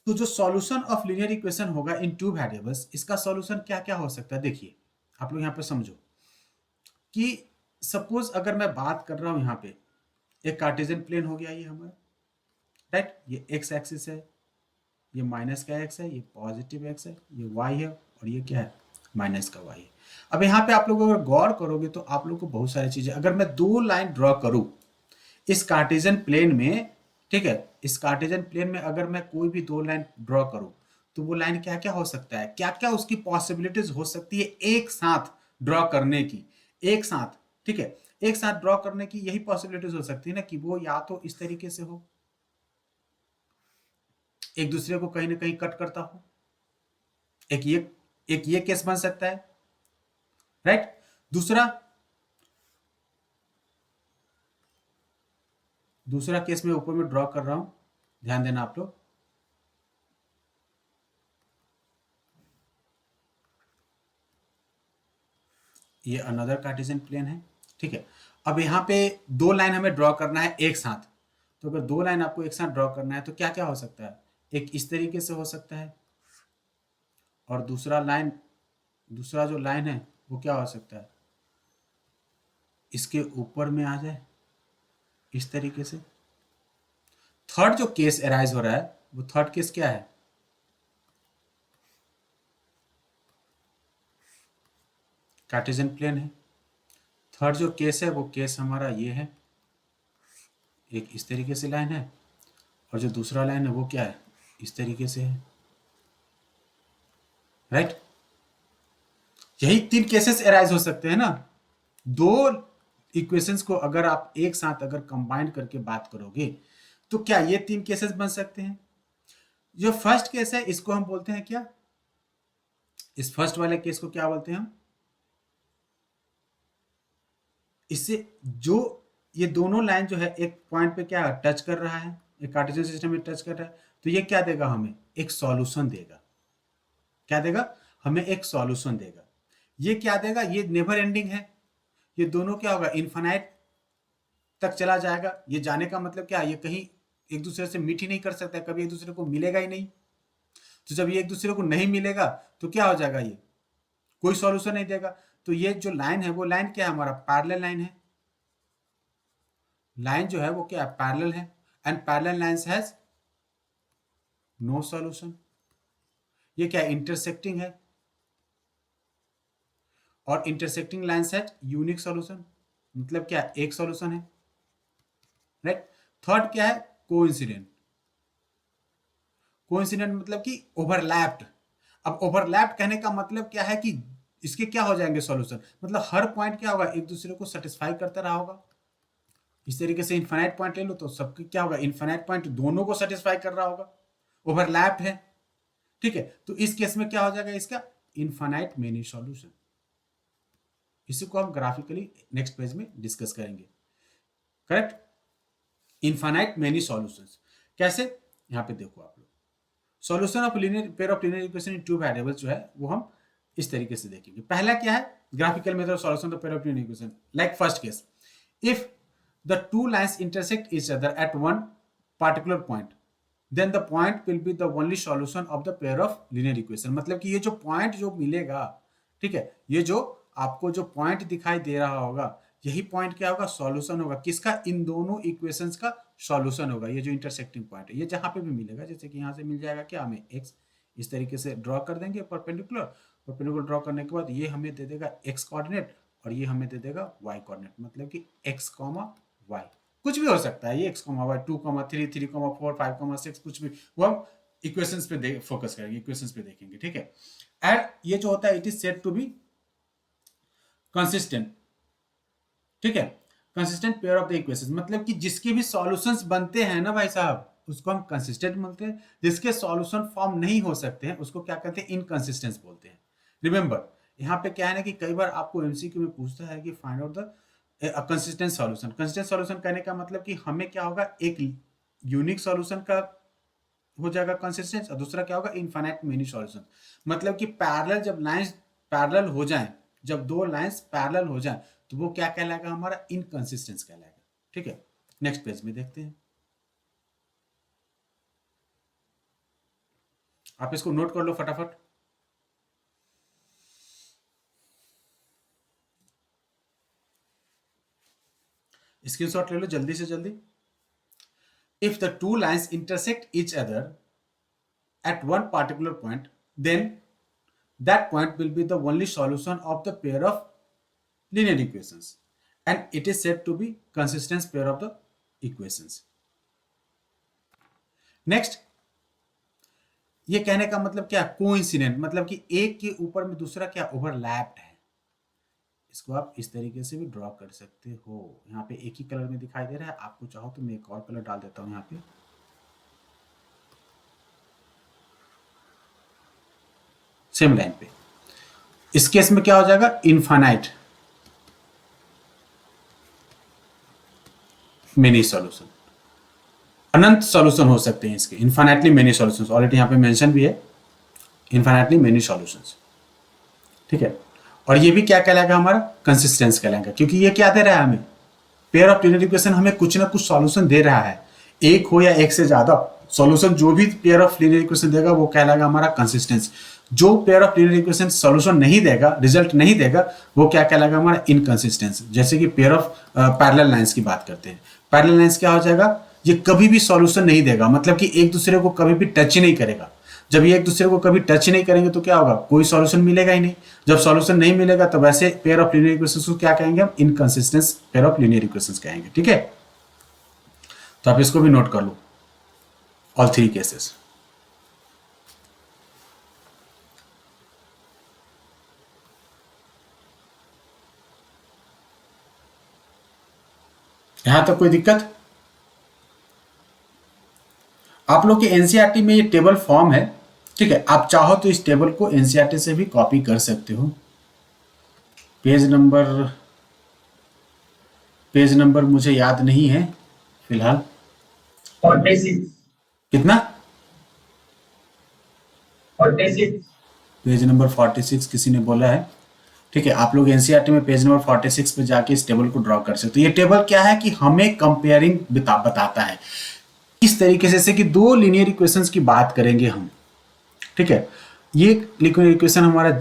तो जो सॉल्यूशन ऑफ लीनियर इक्वेशन होगा इन टू वेरिएबल्स, इसका सॉल्यूशन क्या क्या हो सकता है, देखिए आप लोग यहां पे समझो कि सपोज अगर मैं बात कर रहा हूं यहां पे, एक कार्टेशियन प्लेन हो गया ये हमारा, राइट, ये एक्स एक्सिस है, ये माइनस का एक्स है, ये पॉजिटिव एक्स है, ये वाई है, और ये क्या है, माइनस का वाई है। अब यहाँ पे आप लोग अगर गौर करोगे तो आप लोग को बहुत सारी चीजें, अगर मैं दो लाइन ड्रॉ करूं इस कार्टेशियन प्लेन में, ठीक है, इस कार्टेशियन प्लेन में अगर मैं कोई भी दो लाइन ड्रॉ करूं तो वो लाइन क्या क्या हो सकता है, क्या क्या उसकी पॉसिबिलिटीज हो सकती है एक साथ ड्रॉ करने की, एक साथ, ठीक है, एक साथ ड्रॉ करने की यही पॉसिबिलिटीज हो सकती है ना, कि वो या तो इस तरीके से हो, एक दूसरे को कहीं ना कहीं कट करता हो, एक ये केस बन सकता है, राइट। दूसरा दूसरा केस मैं ऊपर में ड्रॉ कर रहा हूं, ध्यान देना आप लोग, ये अनदर कार्टेशियन प्लेन है, ठीक है। अब यहां पे दो लाइन हमें ड्रॉ करना है एक साथ, तो अगर दो लाइन आपको एक साथ ड्रॉ करना है तो क्या क्या हो सकता है, एक इस तरीके से हो सकता है, और दूसरा जो लाइन है वो क्या हो सकता है, इसके ऊपर में आ जाए इस तरीके से। थर्ड जो केस अराइज हो रहा है वो थर्ड केस क्या है, कार्टेशियन प्लेन है। थर्ड जो केस है वो केस हमारा ये है, एक इस तरीके से लाइन है, और जो दूसरा लाइन है वो क्या है, इस तरीके से है, राइट। यही तीन केसेस अराइज हो सकते हैं ना। दो इक्वेशंस को अगर आप एक साथ अगर कंबाइन करके बात करोगे तो क्या ये तीन केसेस बन सकते हैं। जो फर्स्ट केस है इसको हम बोलते हैं क्या, इस फर्स्ट वाले केस को क्या बोलते हैं हम, इससे जो ये दोनों लाइन जो है एक पॉइंट पे क्या टच कर रहा है, एक कार्टेशियन सिस्टम में टच कर रहा है, तो ये क्या देगा, हमें एक सॉल्यूशन देगा। क्या देगा, हमें एक सॉल्यूशन देगा। ये क्या देगा, ये नेवर एंडिंग है, ये दोनों क्या होगा, इन्फाइनाइट तक चला जाएगा। ये जाने का मतलब क्या, ये कहीं एक दूसरे से मीट ही नहीं कर सकता, कभी एक दूसरे को मिलेगा ही नहीं। तो जब ये एक दूसरे को नहीं मिलेगा तो क्या हो जाएगा, ये कोई सॉल्यूशन नहीं देगा। तो ये जो लाइन है वो लाइन क्या है, हमारा पैरेलल लाइन है। लाइन जो है वो क्या है, पैरेलल है, and parallel lines has no solution. ये क्या इंटरसेक्टिंग है, और intersecting lines has unique solution, मतलब क्या एक सॉल्यूशन है, राइट। थर्ड क्या है, कोइंसिडेंट। कोइंसिडेंट मतलब कि ओवरलैप्ड। अब ओवरलैप्ड कहने का मतलब क्या है कि इसके क्या हो जाएंगे सॉल्यूशन, मतलब हर पॉइंट क्या होगा, एक दूसरे को सेटिस्फाई करता रहा होगा। इस तरीके से इन्फाइनाइट पॉइंट ले लो तो सबके क्या होगा, इन्फाइनाइट पॉइंट दोनों को सेटिस्फाई कर रहा होगा, ओवरलैप्ड है, ठीक है। तो इस केस में क्या हो जाएगा, इसका इन्फाइनाइट मेनी सॉल्यूशन। इसी को हम ग्राफिकली नेक्स्ट पेज में डिस्कस करेंगे, करेक्ट। इन्फाइनाइट मेनी सॉल्यूशंस कैसे, यहां पे देखो आप लोग, solution of linear pair of linear equation in two variables जो है वो हम इस तरीके से देखेंगे। पहला क्या है, graphical method of solution of pair of linear equation, like first case, if the two lines intersect each other at one particular point, then the point will be the only solution of the pair of linear equation. मतलब कि ये जो point जो मिलेगा, ठीक है, ये जो आपको जो पॉइंट दिखाई दे रहा होगा, यही पॉइंट क्या होगा, सॉल्यूशन होगा किसका, इन दोनों इक्वेशंस का सॉल्यूशन होगा। ये जो इंटरसेक्टिंग पॉइंट है, ये जहां पे भी मिलेगा, जैसे कि यहां से मिल जाएगा क्या, हमें एक्स, इस तरीके से ड्रॉ कर देंगे परपेंडिकुलर। परपेंडिकुलर ड्रॉ करने के बाद ये हमें दे देगा एक्स कोऑर्डिनेट और ये हमें दे देगा वाई कोऑर्डिनेट, मतलब कि एक्स कॉमा वाई, कुछ भी हो सकता है, ये एक्स कॉमा वाई, 2,3, 3,4, 5,6, कुछ भी, वो हम इक्वेशंस पे फोकस करेंगे, इक्वेशंस पे देखेंगे, ठीक है। एंड ये जो होता है, it is said to be consistent, ठीक है, consistent pair of the equations, मतलब कि जिसके भी सॉल्यूशंस बनते हैं ना भाई साहब, उसको हम कंसिस्टेंट बोलते हैं। जिसके सॉल्यूशन फॉर्म नहीं हो सकते हैं उसको क्या कहते हैं, इनकंसिस्टेंट बोलते हैं। रिमेंबर, यहाँ पे क्या है ना कि कई बार आपको एमसीक्यू में पूछता है कि find out the consistent solution. Consistent solution कहने का मतलब कि हमें क्या होगा, एक यूनिक सॉल्यूशन का हो जाएगा कंसिस्टेंस, और दूसरा क्या होगा, इनफाइनाइट मेनी सॉल्यूशन। मतलब कि पैरेलल, जब लाइंस पैरेलल हो जाएं, जब दो लाइंस पैरेलल हो जाएं, तो वो क्या कहलाएगा, हमारा इनकंसिस्टेंस कहलाएगा, ठीक है। नेक्स्ट पेज में देखते हैं, आप इसको नोट कर लो फटाफट। स्क्रीनशॉट ले लो जल्दी से जल्दी। If the two lines intersect each other at one particular point, then that point will be the only solution of the pair of linear equations, and it is said to be consistent pair of the equations. Next, ये कहने का मतलब क्या, coincident, मतलब कि एक के ऊपर में दूसरा क्या ओवरलैप्ड है। इसको आप इस तरीके से भी ड्रॉ कर सकते हो। यहाँ पे एक ही कलर में दिखाई दे रहा है, आपको चाहो तो मैं एक और कलर डाल देता हूँ यहाँ पे, सेम लाइन पे। इस केस में क्या हो जाएगा, इनफाइनाइट मेनी सॉल्यूशन, अनंत सॉल्यूशन हो सकते हैं इसके, इनफाइनाइटली मेनी सॉल्यूशंस, ऑलरेडी यहाँ पे मेंशन भी है, इनफाइनाइटली मेनी सॉल्यूशंस, ठीक है। और ये भी क्या कहलाएगा, हमारा कंसिस्टेंस कहलाएगा, क्योंकि ये क्या दे रहा है हमें, पेयर ऑफ लीनियर इक्वेशन हमें कुछ ना कुछ सॉल्यूशन दे रहा है, एक हो या एक से ज्यादा सॉल्यूशन, जो भी पेयर ऑफ लीनियर इक्वेशन देगा वो कहलाएगा हमारा कंसिस्टेंस। जो pair of linear equation solution नहीं देगा, रिजल्ट नहीं देगा, वो क्या कहलाएगा, हमारा इनकंसिस्टेंस। जैसे कि पेयर ऑफ पैरेलल लाइंस की बात करते हैं, पैरेलल लाइंस क्या हो जाएगा, ये कभी भी सॉल्यूशन नहीं देगा, मतलब कि एक दूसरे को कभी भी टच ही नहीं करेगा। जब ये एक दूसरे को कभी टच नहीं करेंगे तो क्या होगा, कोई सॉल्यूशन मिलेगा ही नहीं। जब सॉल्यूशन नहीं मिलेगा तो वैसे पेयर ऑफ लीनियर इक्वेशंस को क्या कहेंगे, हम inconsistent pair of linear equations कहेंगे, ठीक है। तो आप इसको भी नोट कर लो, ऑल थ्री केसेस। यहां तक कोई दिक्कत? आप लोग के एनसीईआरटी में ये टेबल फॉर्म है, ठीक है, आप चाहो तो इस टेबल को एनसीईआरटी से भी कॉपी कर सकते हो। पेज नंबर मुझे याद नहीं है फिलहाल, 46 कितना, 46 पेज नंबर 46 किसी ने बोला है, ठीक है। आप लोग एनसीईआरटी में पेज नंबर 46 पे जाके इस टेबल को ड्रॉ कर सकते हो। ये टेबल क्या है कि हमें कंपेयरिंग बताता है इस तरीके से, जैसे कि दो लीनियर इक्वेशंस की बात करेंगे हम, ठीक है। ये लीनियर इक्वेशन हमारा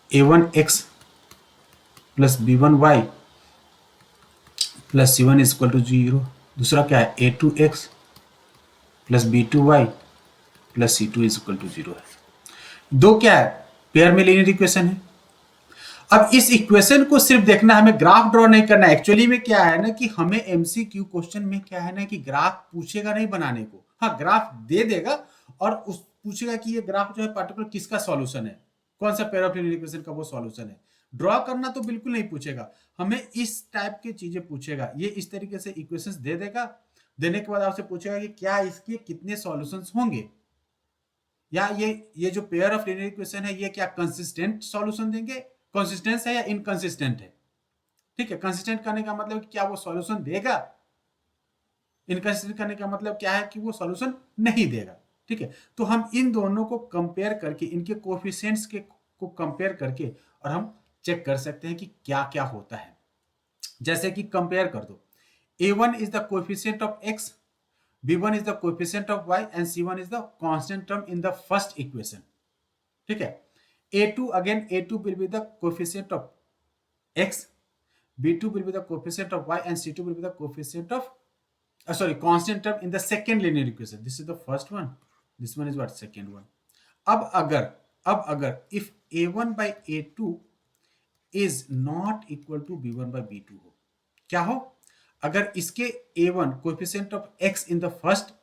a1x plus b1y plus c1 is equal to 0, दूसरा क्या है a2x plus b2y plus c2 is equal to 0 है। दो क्या है, पेयर में लीनियर इक्वेशन है। अब इस इक्वेशन को सिर्फ देखना, हमें ग्राफ ड्रॉ नहीं करना। एक्चुअली में क्या है ना कि हमें एमसीक्यू क्वेश्चन में क्या है ना कि ग्राफ पूछेगा नहीं बनाने को, हाँ ग्राफ दे देगा और उस पूछेगा कि ये ग्राफ जो है पार्टिकुलर किसका सॉल्यूशन है, कौन सा पेयर ऑफ लीनियर इक्वेशन का वो सॉल्यूशन है। ड्रॉ करना तो बिल्कुल नहीं पूछेगा, हमें इस टाइप की चीजें पूछेगा। ये इस तरीके से इक्वेशंस दे देगा, देने के बाद आपसे पूछेगा कि क्या इसके कितने सॉल्यूशंस होंगे, या ये जो पेयर ऑफ लीनियर इक्वेशन है ये क्या कंसिस्टेंट सॉल्यूशन देंगे, कंसिस्टेंस है या इनकंसिस्टेंट है, ठीक है। कंसिस्टेंट करने का मतलब क्या वो सॉल्यूशन देगा, इनकंसिस्टेंट करने का मतलब क्या है कि वो सॉल्यूशन नहीं देगा, ठीक है। तो हम इन दोनों को कंपेयर करके, इनके कोएफिशिएंट्स के को कंपेयर करके और हम चेक कर सकते हैं कि क्या क्या होता है। जैसे कि कंपेयर कर दो, a1 is the coefficient of x, b1 is the coefficient of y and c1 is the constant term in the first equation. ठीक है. a2 again, a2 will be the coefficient of x, b2 will be the coefficient of y and c2 will be the coefficient of constant term in the second linear equation. This is the first one, this one is what, second one. अब अगर if a1 by a2 is not equal to b1 by b2 हो, क्या हो, अगर इसके a1 coefficient of x in the first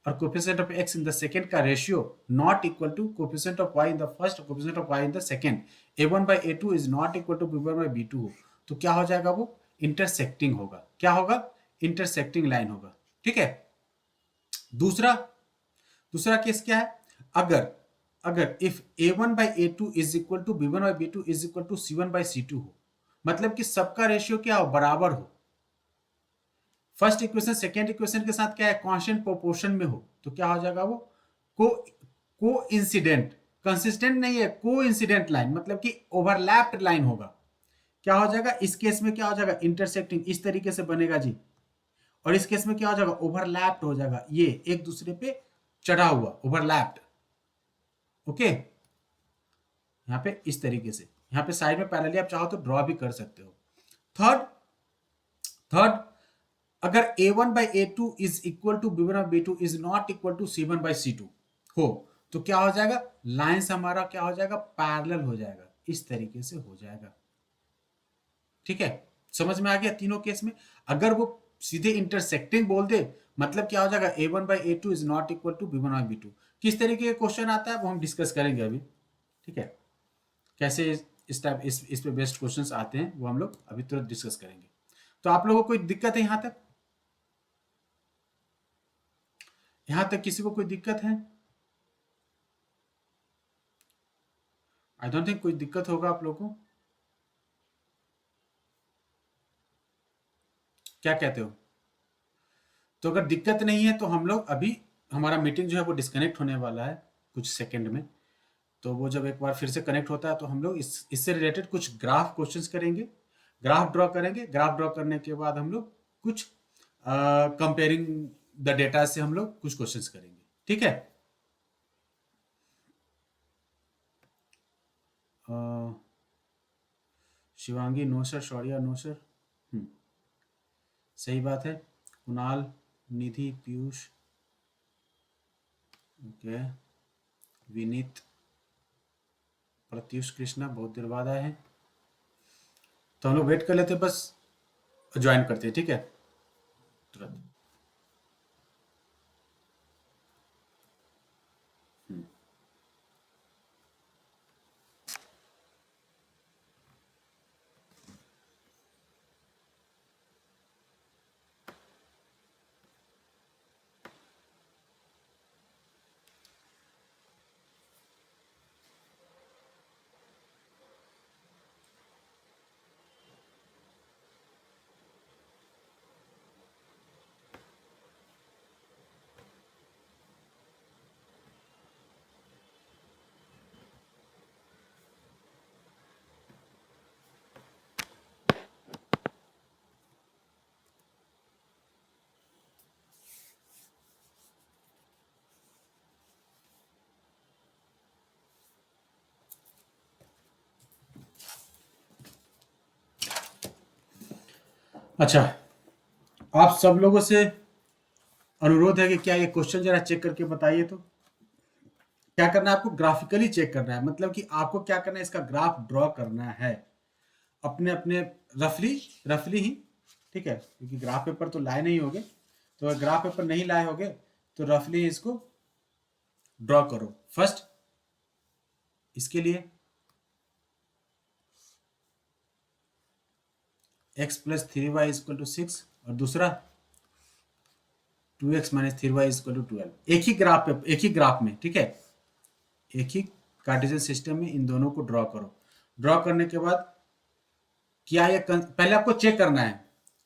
और coefficient of x in the second का ratio not equal to coefficient of y in the first और coefficient of y in the second, a1 by a2 is not equal to b1 by b2 हो, तो क्या हो जाएगा, वो intersecting होगा. क्या होगा, इंटरसेक्टिंग लाइन होगा. ठीक है. दूसरा केस क्या है, अगर if a1 by a2 is equal to b1 by b2 is equal to c1 by c2 हो, मतलब कि सबका रेशियो क्या हो, बराबर हो. फर्स्ट इक्वेशन सेकेंड इक्वेशन के साथ क्या है, कांस्टेंट प्रोपोर्शन में हो, तो क्या हो जाएगा, वो को इंसिडेंट, कंसिस्टेंट नहीं है, को इंसिडेंट लाइन, मतलब कि ओवरलैप्ड लाइन होगा. क्या हो जाएगा, इस केस में क्या हो जाएगा, इंटरसेक्टिंग इस तरीके से बनेगा जी, और इस केस में क्या हो जाएगा, ओवरलैप्ड हो जाएगा, ये एक दूसरे पे चढ़ा हुआ, ओवरलैप्ड. ओके, यहां पे इस तरीके से, यहां पे साइड में पैरेलली आप चाहो तो ड्रॉ भी कर सकते हो. थर्ड, अगर a1 by a2 is equal to b1 by b2 is not equal to c1 by c2 हो, तो क्या हो जाएगा, लाइंस हमारा क्या हो जाएगा, पैरेलल हो जाएगा, इस तरीके से हो जाएगा. ठीक है, समझ में आ गया. तीनों केस में अगर वो सीधे इंटरसेक्टिंग बोल दे, मतलब क्या हो जाएगा, a1 by a2 is not equal to b1 by b2. किस तरीके का क्वेश्चन आता है वो हम डिस्कस करेंगे अभी. ठीक है, कैसे इस टाइप इस पे बेस्ट क्वेश्चंस आते हैं वो हम लोग अभी तुरंत डिस्कस करेंगे. तो आप लोगों को कोई दिक्कत है यहां तक, किसी को कोई दिक्कत है? आई डोंट थिंक कोई दिक्कत होगा आप लोगों को. क्या कहते हो? तो अगर दिक्कत नहीं है तो हम लोग अभी, हमारा मीटिंग जो है वो डिस्कनेक्ट होने वाला है कुछ सेकंड में, तो वो जब एक बार फिर से कनेक्ट होता है तो हम लोग इससे रिलेटेड कुछ ग्राफ क्वेश्चंस करेंगे, ग्राफ ड्रॉ करेंगे. ग्राफ ड्रॉ करने के बाद हम लोग कुछ कंपेयरिंग द डेटा से हम लोग कुछ क्वेश्चंस करेंगे. ठीक है. Shivangi no sir, Shaurya no sir. सही बात है. कुणाल, निधि, पीयूष, ओके, विनीत, प्रत्युष, कृष्णा बहुत देर बाद आए हैं, तो हम लोग वेट कर लेते, बस ज्वाइन करते हैं. ठीक है, तुरंत. अच्छा, आप सब लोगों से अनुरोध है कि क्या ये क्वेश्चन जरा चेक करके बताइए. तो क्या करना है आपको, ग्राफिकली चेक करना है, मतलब कि आपको क्या करना है, इसका ग्राफ ड्रॉ करना है अपने अपने रफली ही. ठीक है, क्योंकि ग्राफ पेपर तो लाए नहीं होगे, तो अगर ग्राफ पेपर नहीं लाए होगे तो रफली इसको ड्रॉ करो. फर्स्ट इसके लिए x plus 3y equal to 6 और दूसरा 2x minus 3y equal to 12. एक ही ग्राफ में. ठीक है, एक ही कार्टेशियन सिस्टम में इन दोनों को ड्रॉ करो. ड्रॉ करने के बाद क्या ये पहले आपको चेक करना है,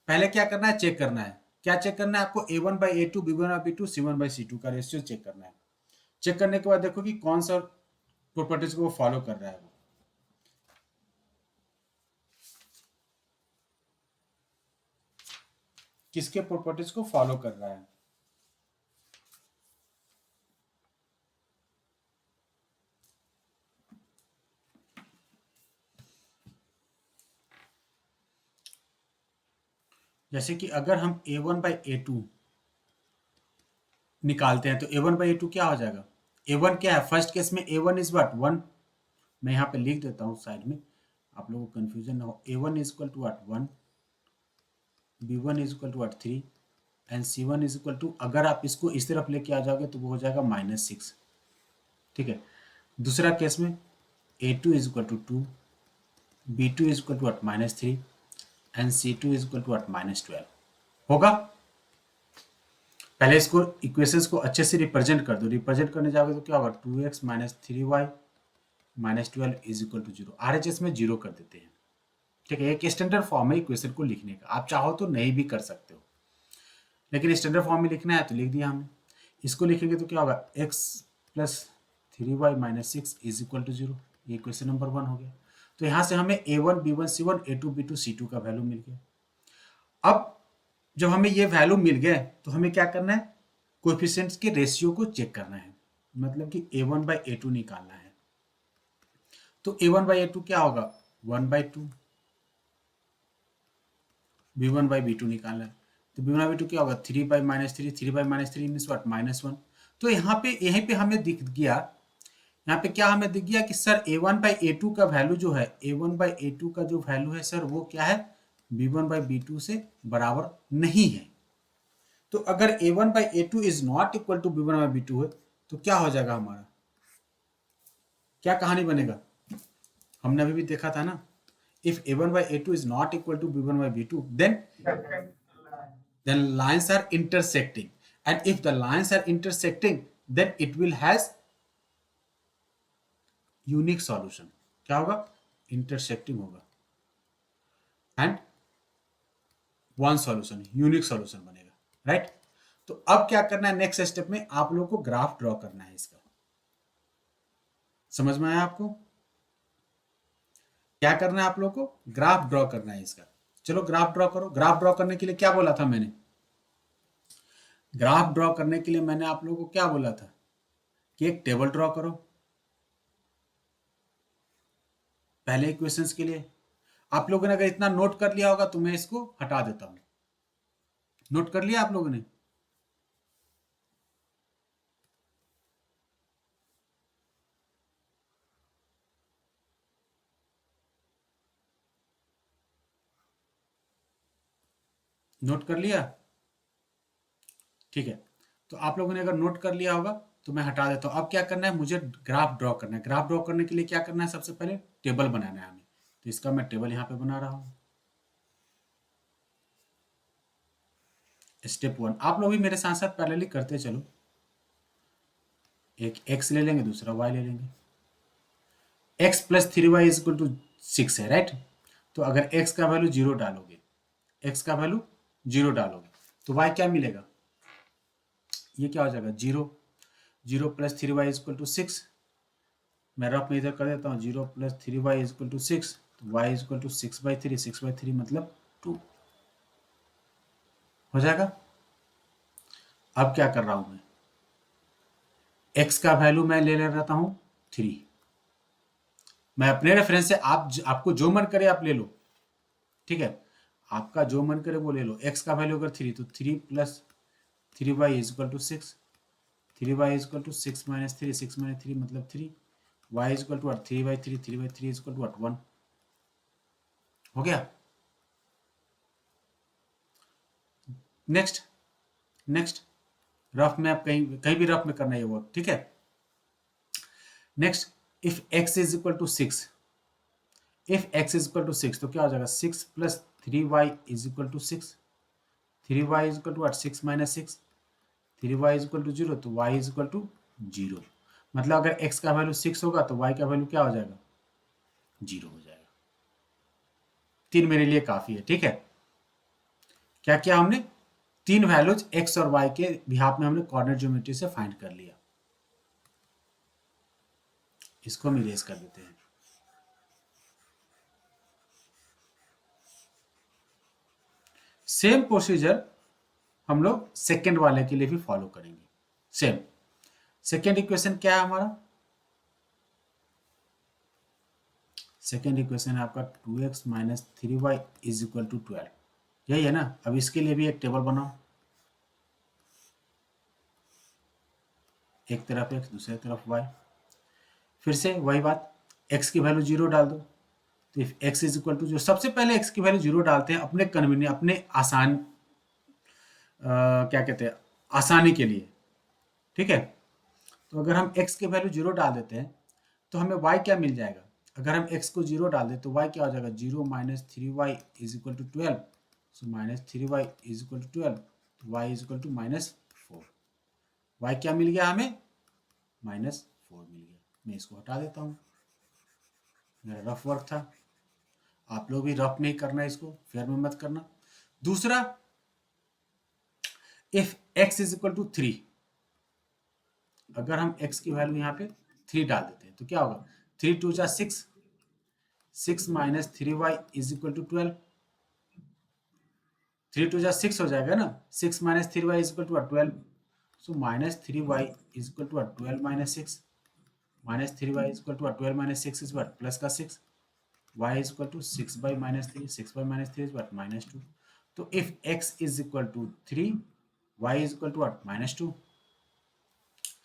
पहले क्या करना है, चेक करना है. क्या चेक करना है आपको, a1 by a2 b1 by b2 c1 by c2 का रेशियो चेक करना है. चेक करने के बाद देखो कि कौन सा प्रॉपर्टीज को वो फॉलो कर रहा है. वो किसके प्रॉपर्टीज को फॉलो कर रहा है. जैसे कि अगर हम a1 बाई a2 निकालते हैं तो a1 बाई a2 क्या हो जाएगा? a1 क्या है? फर्स्ट केस में a1 इज व्हाट 1। मैं यहाँ पे लिख देता हूँ साइड में, आप लोगों को कंफ्यूजन ना हो। a1 is equal to what 1, b1 is equal to what 3 and c1 is equal to, अगर आप इसको इस तरफ लेके आ जाओगे तो वो हो जाएगा -6। ठीक है। दूसरा केस में a2 is equal to 2, b2 is equal to what -3 and c2 is equal to what -12 होगा। पहले इसको इक्वेशंस को अच्छे से रिप्रेजेंट कर दो। रिप्रेजेंट करने जाओगे तो क्या होगा? 2x minus 3y minus 12 is equal to 0। RHS में 0 कर देते हैं। ठीक है, एक स्टैंडर्ड फॉर्म है इक्वेशन को लिखने का। आप चाहो तो नहीं भी कर सकते हो, लेकिन स्टैंडर्ड फॉर्म में लिखना है तो लिख दिया हमने। इसको लिखेंगे तो क्या होगा? x plus 3y minus 6 is equal to 0। ये इक्वेशन नंबर 1 हो गया। तो यहाँ से हमें a1 b1 c1 a2 b2 c2 का वैल्यू मिल गया। अब जब हमें ये वैल्यू मिल गए तो हमें क्या करना है? कोएफिशिएंट्स के रेशियो को चेक करना है, मतलब कि a1 बाई a2 निकालना है। तो a1 बाई a2 क्या होगा? 1 बाई 2। b1 बाई b2 निकालना है तो b1 बाई b2 क्या होगा? 3 बाई -3। 3 by -3 means what? -1। तो यहाँ पे यहीं पे हमें दिख गया, यहाँ पे क्या हमें दिख गया कि सर a1 बाई a2 का वैल्यू जो है, a1 बाई a2 का जो वैल्यू है सर वो क्या है? b1 बाई b2 से बराबर नहीं है। तो अगर a1 by a2 is not equal to b1 by b2 है तो क्या हो जाएगा हमारा? क्या कहानी बनेगा? हमने अभी भी देखा था ना, if a1 by a2 is not equal to b1 by b2, then lines are intersecting, and if the lines are intersecting then it will has unique solution। क्या होगा? intersecting होगा and one solution, unique solution बनेगा, right? तो अब क्या करना है? Next step में आप लोगों को ग्राफ ड्रॉ करना है इसका। समझ में आया आपको? क्या करना है आप लोगों को? ग्राफ ड्रॉ करना है इसका। चलो ग्राफ ड्रॉ करो। ग्राफ ड्रॉ करने के लिए क्या बोला था मैंने? ग्राफ ड्रॉ करने के लिए मैंने आप लोगों को क्या बोला था कि एक टेबल ड्रॉ करो पहले इक्वेशंस के लिए। आप लोगों ने अगर इतना नोट कर लिया होगा तो मैं इसको हटा देता हूं। नोट कर लिया आप लोगों ने? नोट कर लिया? ठीक है, तो आप लोगों ने अगर नोट कर लिया होगा तो मैं हटा देता हूं। अब क्या करना है? मुझे ग्राफ ड्रॉ करना है। ग्राफ ड्रॉ करने के लिए क्या करना है? सबसे पहले टेबल बनाना है हमें। तो इसका मैं टेबल यहां पे बना रहा हूं। स्टेप 1 आप लोग भी मेरे साथ साथ पैरेलली करते चलो। एक x ले लेंगे, दूसरा y ले लेंगे। x plus 3y is equal to 6 है, राइट? तो अगर x का वैल्यू 0 डालोगे, x का वैल्यू 0 डालोगे तो y क्या मिलेगा? ये क्या हो जाएगा? 0। 0 plus 3y is equal to 6। मैं रफ में इधर कर देता हूँ। 0 plus 3y is equal to 6, तो y इज इक्वल टू 6/3। 6/3 मतलब 2 हो जाएगा। अब क्या कर रहा हूं मैं? x का वैल्यू मैं ले लेता हूं 3। मैं अपने रेफरेंस से, आपको जो मन करे आप ले लो, ठीक है? आपका जो मन करे वो ले लो। x का वैल्यू अगर 3 तो 3 plus 3y is equal to 6। 3y is equal to 6 minus 3। 6 minus 3 मतलब 3। y is equal to 3/3। 3/3 is equal to 1 हो गया। नेक्स्ट नेक्स्ट रफ में, आप कहीं कहीं भी रफ में करना है ये वर्क, ठीक है? Next, if x is equal to 6, if x is equal to 6 तो क्या हो जाएगा? 6 plus 3y is equal to 6। 3y is equal to 6 minus 6। 3y is equal to 0, तो y इज इक्वल टू 0। मतलब अगर x का वैल्यू 6 होगा तो y का वैल्यू क्या हो जाएगा? 0 हो जाएगा। 3 मेरे लिए काफी है, ठीक है? क्या किया हमने? 3 वैल्यूज x और y के बिहाफ में हमने कोऑर्डिनेट ज्योमेट्री से फाइंड कर लिया। इसको हम इरेज कर देते हैं। सेम प्रोसीजर हम लोग सेकेंड वाले के लिए भी फॉलो करेंगे। सेम सेकेंड इक्वेशन क्या है हमारा? सेकेंड इक्वेशन है आपका 2x minus 3y is equal to 12। यही है ना। अब इसके लिए भी एक टेबल बनाओ, एक तरफ x दूसरे तरफ y। फिर से वही बात, x की वैल्यू 0 डाल दो। तो if x is equal to, जो सबसे पहले x की वैल्यू 0 डालते हैं अपने कन्वीनियंस, अपने आसान क्या कहते हैं, आसानी के लिए, ठीक है। तो अगर हम x की वैल्यू 0 डाल देते हैं तो हमें y क्या मिल जाएगा। अगर हम x को 0 डाल दें तो y क्या हो जाएगा, 0 minus 3y is equal to 12। So minus 3y is equal to 12, तो y is equal to -4। y क्या मिल गया हमें, -4 मिल गया। मैं इसको हटा देता हूँ, मेरा रफ वर्क था। आप लोग भी रफ में ही करना, इसको फेयर में मत करना। दूसरा, if x is equal to 3, अगर हम x की वैल्यू यहाँ पे 3 डाल देते हैं तो क्या होगा, 3 2 जा 6, 6 minus 3y is equal to 12। 3 2 जा 6 हो जाएगा ना, 6 minus 3y is equal to 12। So minus 3y is equal to 12 minus 6, minus 3y is equal to 12 minus 6 is what, plus का 6। y is equal to 6 by minus 3, 6 by minus 3 is what, -2। तो if x is equal to 3, y is equal to what, -2,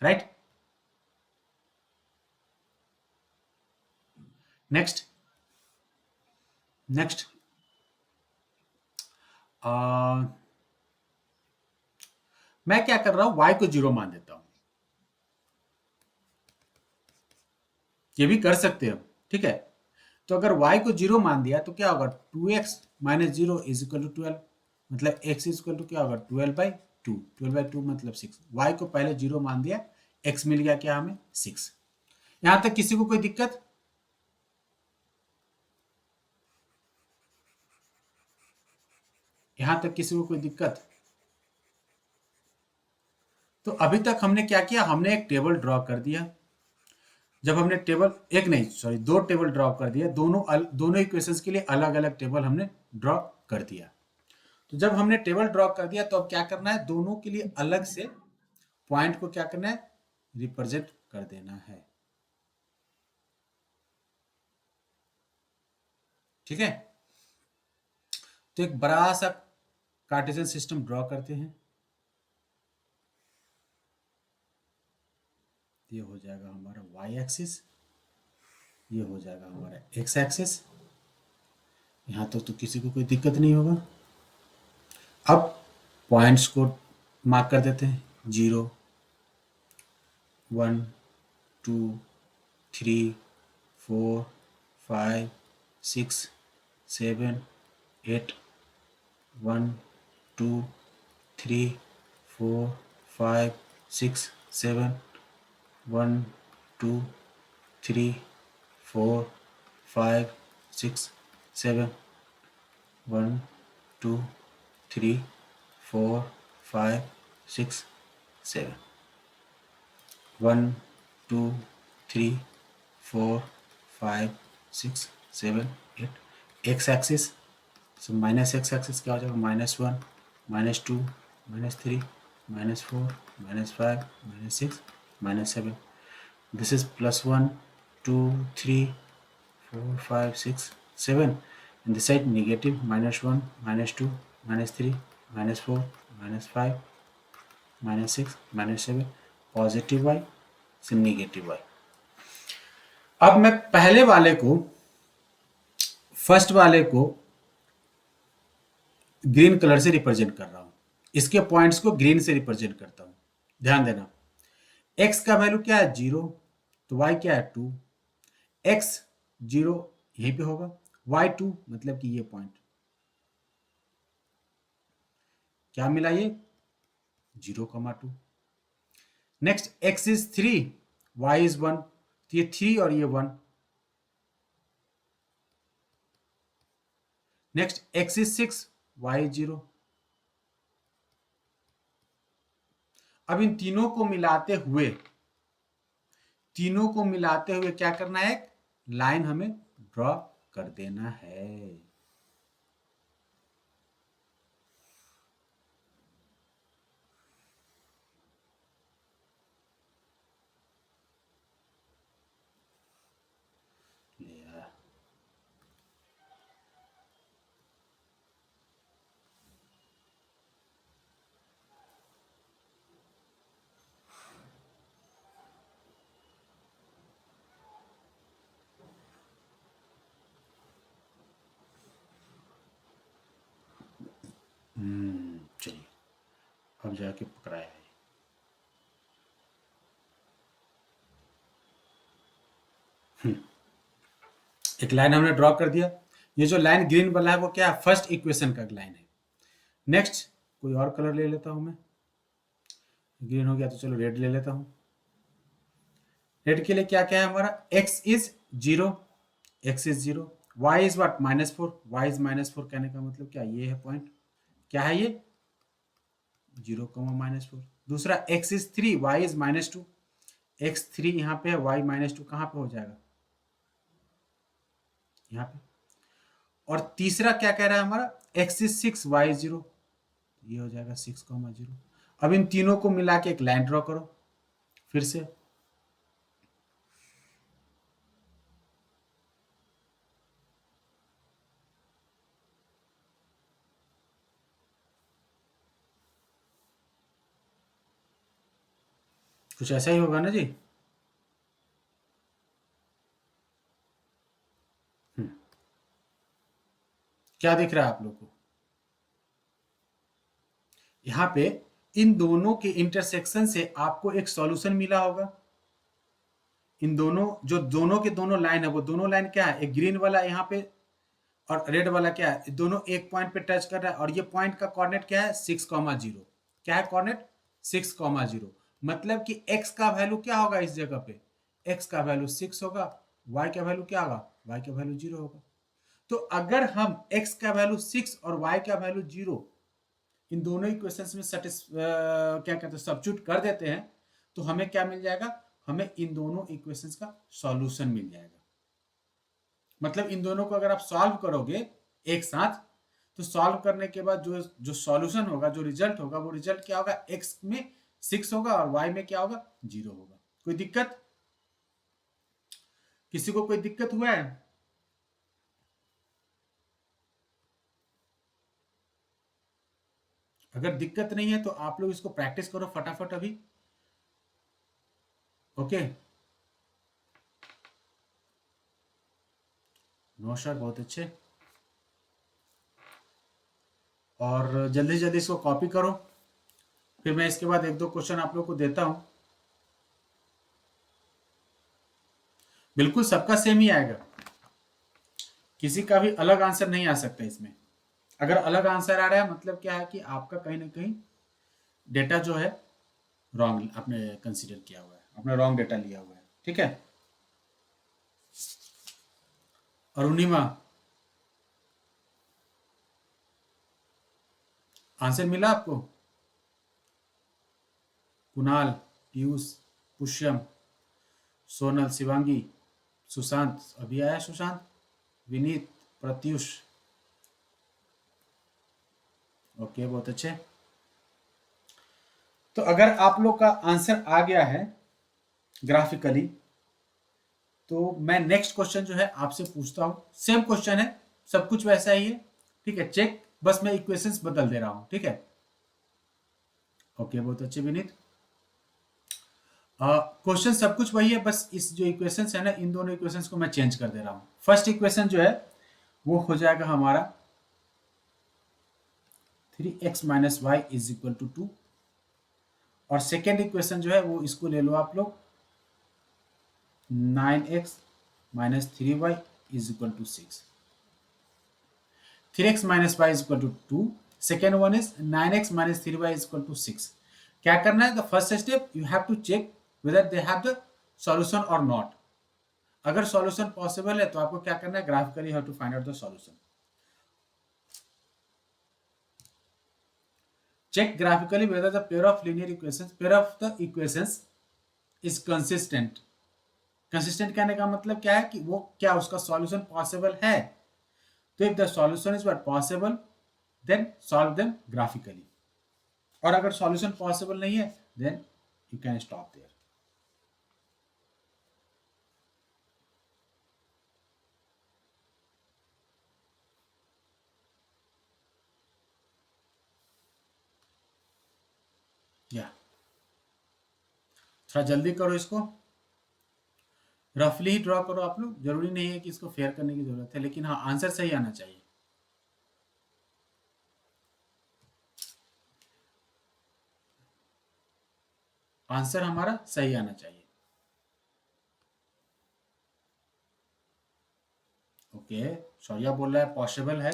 right? Next, next, मैं क्या कर रहा हूं, y को 0 मान देता हूं। ये भी कर सकते हो, ठीक है। तो अगर y को 0 मान दिया तो क्या होगा, 2x minus 0 is equal to 12। मतलब x इज इक्वल टू क्या होगा, 12/2। 12/2 मतलब 6। y को पहले 0 मान दिया, x मिल गया क्या हमें, 6। यहां तक किसी को कोई दिक्कत, यहां तक किसी को कोई दिक्कत। तो अभी तक हमने क्या किया, हमने एक टेबल ड्रॉ कर दिया। जब हमने टेबल, एक नहीं सॉरी, दो टेबल ड्रॉ कर दिया, दोनों इक्वेशंस के लिए अलग अलग टेबल हमने ड्रॉ कर दिया। तो जब हमने टेबल ड्रॉ कर दिया तो अब क्या करना है, दोनों के लिए अलग से पॉइंट को क्या करना है, रिप्रेजेंट कर देना है, ठीक है। तो एक बड़ा सा कार्टेशियन सिस्टम ड्रॉ करते हैं। ये हो जाएगा हमारा वाई एक्सिस, ये हो जाएगा हमारा एक्स एक्सिस। यहां तक तो किसी को कोई दिक्कत नहीं होगा। अब पॉइंट्स को मार्क कर देते हैं, 0 1 2 3 4 5 6 7 8 1 2 3 4 5 6 7 1 2 3 4 5 6 7 1 2 3 4 5 6 7 1 2 3 4 5 6 7 8। X axis, so minus x axis क्या हो जाएगा, -1 -2 -3 -4 -5 -6 -7। This is +1 2 3 4 5 6 7, and this side negative, -1 -2 -3 -4 -5 -6 -7, positive y से नेगेटिव y। अब मैं पहले वाले को, फर्स्ट वाले को ग्रीन कलर से रिप्रेजेंट कर रहा हूं, इसके पॉइंट्स को ग्रीन से रिप्रेजेंट करता हूं। ध्यान देना, x का वैल्यू क्या है, 0, तो y क्या है, 2। x 0 यहीं पे होगा, y 2 मतलब कि ये पॉइंट क्या मिला, ये 0,2। Next x is 3, y is 1, तो ये 3 और ये 1। Next x is 6, y is 0। अब इन तीनों को मिलाते हुए क्या करना है, एक लाइन हमें ड्रॉ कर देना है। अब जाके पकड़ाया है। एक लाइन हमने ड्रॉ कर दिया। ये जो लाइन ग्रीन वाला है वो क्या है, फर्स्ट इक्वेशन का लाइन है। नेक्स्ट कोई और कलर ले लेता हूं मैं, ग्रीन हो गया तो चलो रेड ले लेता हूं। रेड के लिए क्या क्या है हमारा, x is 0, x is 0, y is what -4, y is -4 कहने का मतलब क्या, ये है पॉइंट, क्या है ये 0, -4। दूसरा x is 3, y is -2, x 3 यहाँ पे है, y -2 कहाँ पे हो जाएगा, यहाँ पे। और तीसरा क्या कह रहा है हमारा, x इज 6, y इज 0, ये हो जाएगा 6, 0। अब इन तीनों को मिला के एक लाइन ड्रॉ करो फिर से। कुछ ऐसा ही होगा ना जी। क्या दिख रहा है आप लोग को, यहाँ पे इन दोनों के इंटरसेक्शन से आपको एक सॉल्यूशन मिला होगा। इन दोनों जो दोनों के दोनों लाइन है वो दोनों लाइन क्या है, एक ग्रीन वाला यहाँ पे और रेड वाला क्या है, दोनों एक पॉइंट पे टच कर रहा है और ये पॉइंट का कोऑर्डिनेट क्या है 6,0। क्या है कोऑर्डिनेट 6,0। मतलब कि x का वैल्यू क्या होगा इस जगह पे, x का वैल्यू 6 होगा, y का वैल्यू क्या होगा, y का वैल्यू 0 होगा। तो अगर हम x का वैल्यू 6 और y का वैल्यू 0 इन दोनों इक्वेशंस में क्या कहते हैं सब्स्टिट्यूट कर देते हैं तो हमें क्या मिल जाएगा, हमें इन दोनों इक्वेशंस का सॉल्यूशन मिल जाएगा। मतलब इन दोनों को अगर आप सॉल्व करोगे एक साथ तो सॉल्व करने के बाद जो जो सॉल्यूशन होगा, जो रिजल्ट होगा, वो रिजल्ट क्या होगा, x में 6 होगा और y में क्या होगा 0 होगा। कोई दिक्कत, किसी को कोई दिक्कत हुआ है? अगर दिक्कत नहीं है तो आप लोग इसको प्रैक्टिस करो फटाफट अभी। ओके, नौशाद बहुत अच्छे। और जल्दी जल्दी इसको कॉपी करो, फिर मैं इसके बाद एक दो क्वेश्चन आप लोग को देता हूं। बिल्कुल सबका सेम ही आएगा, किसी का भी अलग आंसर नहीं आ सकता इसमें। अगर अलग आंसर आ रहा है मतलब क्या है कि आपका कहीं ना कहीं डेटा जो है रॉन्ग आपने कंसीडर किया हुआ है, आपने रॉन्ग डेटा लिया हुआ है। ठीक है, अरुणिमा आंसर मिला आपको? कुणाल, पीयूष, पुष्यम, सोनल, शिवांगी, सुशांत, अभी आया सुशांत, विनीत, प्रत्युष। ओके बहुत अच्छे। तो अगर आप लोग का आंसर आ गया है ग्राफिकली तो मैं नेक्स्ट क्वेश्चन जो है आपसे पूछता हूं। सेम क्वेश्चन है, सब कुछ वैसा ही है। ठीक है, चेक, बस मैं इक्वेशंस बदल दे रहा हूं। ठीक है, ओके बहुत अच्छे विनीत। क्वेश्चन सब कुछ वही है, बस इस जो इक्वेशंस है ना, इन दोनों इक्वेशंस को मैं चेंज कर दे रहा हूं। फर्स्ट इक्वेशन जो है वो हो जाएगा हमारा 3x - y = 2 और सेकेंड इक्वेशन जो है वो इसको ले लो आप लोग 9x - 3y = 6। 3x - y = 2, second one is 9x - 3y = 6। क्या करना है, the first step you have to check whether they have the solution or not। अगर सॉल्यूशन पॉसिबल है तो आपको क्या करना है, graphically how to find out the solution. check graphically whether the pair of linear equations, pair of the equations is consistent। Consistent कहने का मतलब क्या है कि वो क्या उसका सॉल्यूशन पॉसिबल है। तो if the solution is what possible then solve them graphically, और अगर सॉल्यूशन पॉसिबल नहीं है then you can stop there. या थोड़ा जल्दी करो इसको, रफली ही ड्रॉ करो आप लोग, जरूरी नहीं है कि इसको फेयर करने की जरूरत है, लेकिन हाँ आंसर सही आना चाहिए। आंसर हमारा सही आना चाहिए। ओके, शौर्या बोल रहा है पॉसिबल है।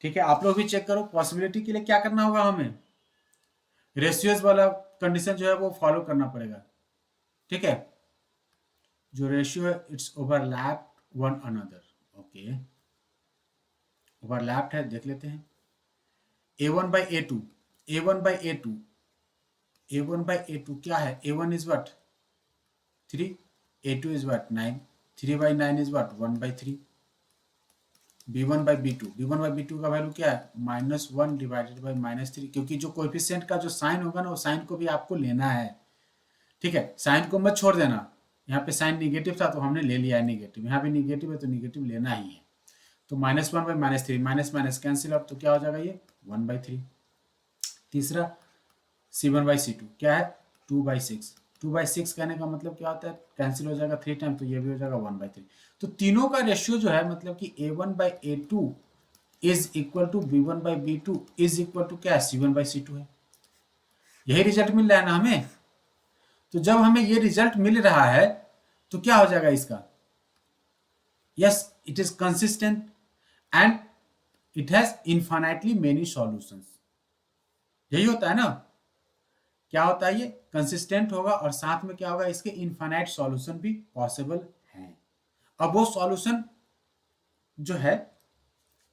ठीक है, आप लोग भी चेक करो। पॉसिबिलिटी के लिए क्या करना होगा, हमें रेशियोज वाला कंडीशन जो है वो फॉलो करना पड़ेगा। ठीक है, जो रेशियो है it's overlap one another. Okay, overlapped है, देख लेते हैं। a1/a2, a1/a2, a1/a2 क्या है? a1 is what 3, a2 is what 9, 3/9 is what 1/3। b1/b2 का वैल्यू क्या है? -1 डिवाइडेड बाई -3, क्योंकि जो कोएफिशिएंट का जो साइन होगा ना, वो साइन को भी आपको लेना है। ठीक है, साइन को मत छोड़ देना। यहाँ पे साइन निगेटिव था तो हमने ले लिया है निगेटिव, यहाँ भी निगेटिव है तो निगेटिव लेना ही है। तो -1/-3, माइनस माइनस कैंसिल आउट, तो क्या हो जाएगा ये 1/3। तीसरा c1/c2 क्या है 2/6, 2/6 कहने का मतलब क्या होता है? कैंसिल हो जाएगा 3 टाइम, तो ये भी हो जाएगा 1/3। तो तीनों का रेशियो जो है मतलब कि a1/a2 is equal to b1/b2 is equal to क्या है? c1/c2 है। यही रिजल्ट मिल रहा है ना हमें। तो जब हमें ये रिजल्ट मिल रहा है तो क्या हो जाएगा इसका? Yes, it is consistent and it has infinitely many solutions. यही होता है ना। क्या होता है? ये कंसिस्टेंट होगा और साथ में क्या होगा? इसके इनफाइनाइट सॉल्यूशन भी पॉसिबल हैं। अब वो सॉल्यूशन जो है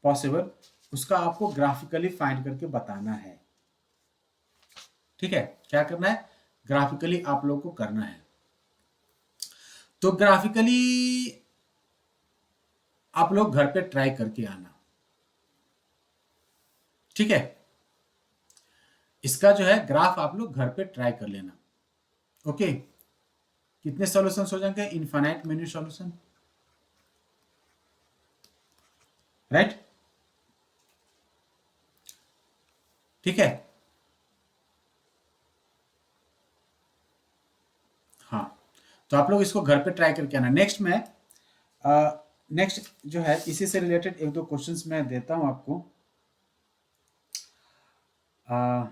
पॉसिबल, उसका आपको ग्राफिकली फाइंड करके बताना है। ठीक है, क्या करना है? ग्राफिकली आप लोग को करना है। तो ग्राफिकली आप लोग घर पे ट्राई करके आना। ठीक है, इसका जो है ग्राफ आप लोग घर पे ट्राई कर लेना। ओके, कितने सॉल्यूशंस हो जाएंगे? Infinite many solution, right? ठीक है, हाँ। तो आप लोग इसको घर पे ट्राई करके आना। नेक्स्ट मैं नेक्स्ट जो है इसी से रिलेटेड एक दो क्वेश्चंस मैं देता हूं आपको। आ,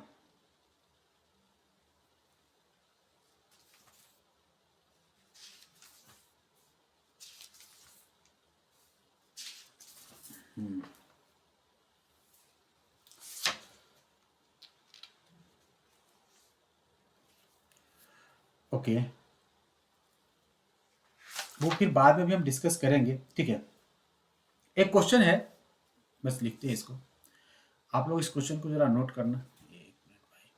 ओके, वो फिर बाद में भी हम डिस्कस करेंगे। ठीक है, एक क्वेश्चन है, बस लिखते हैं इसको। आप लोग इस क्वेश्चन को जरा नोट करना। एक मिनट भाई।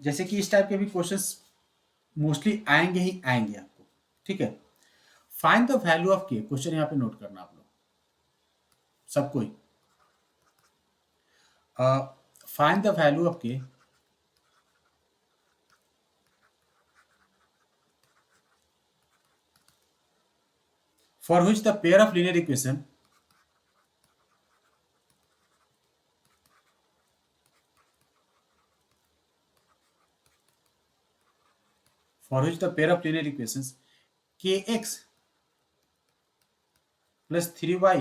जैसे कि इस टाइप के भी क्वेश्चंस मोस्टली आएंगे ही आएंगे आपको। ठीक है, फाइंड द वैल्यू ऑफ के, क्वेश्चन यहाँ पे नोट करना आप लोग सबको ही। फाइंड द वैल्यू ऑफ के for which the pair of linear equation for which the pair of linear equations kx plus 3y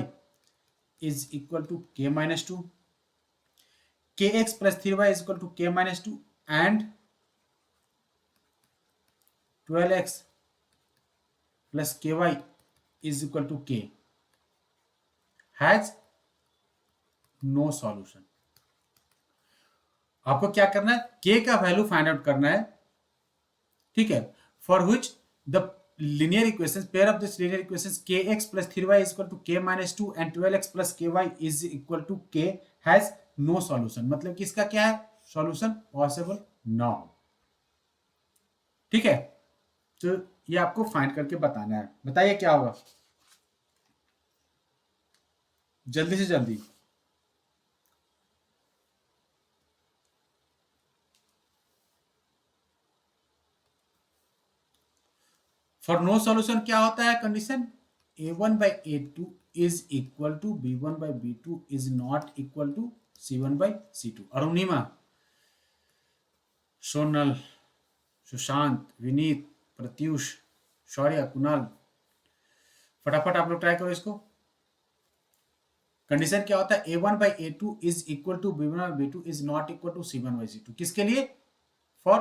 is equal to k minus 2, kx plus 3y is equal to k minus 2 and 12x plus ky is equal to k has no solution। आपको क्या करना है? k का value find out करना है। ठीक है, for which the linear equations, pair of this linear equations kx plus 3y is equal to k minus 2 and 12x plus ky is equal to k has no solution। मतलब कि इसका क्या है? Solution possible ना हो। ठीक है, तो ये आपको फाइंड करके बताना है। बताइए क्या होगा जल्दी से जल्दी। फॉर नो सॉल्यूशन क्या होता है condition? a1/a2 is equal to b1/b2 is not equal to c1/c2। Arunima, Sonal, Sushant, Vineet, Pratyush, Shaurya, Kunal, फटाफट आप लोग ट्राई करो इसको। कंडीशन क्या होता है, a1/a2 is equal to b1/b2 is not equal to c1/c2। किसके लिए? For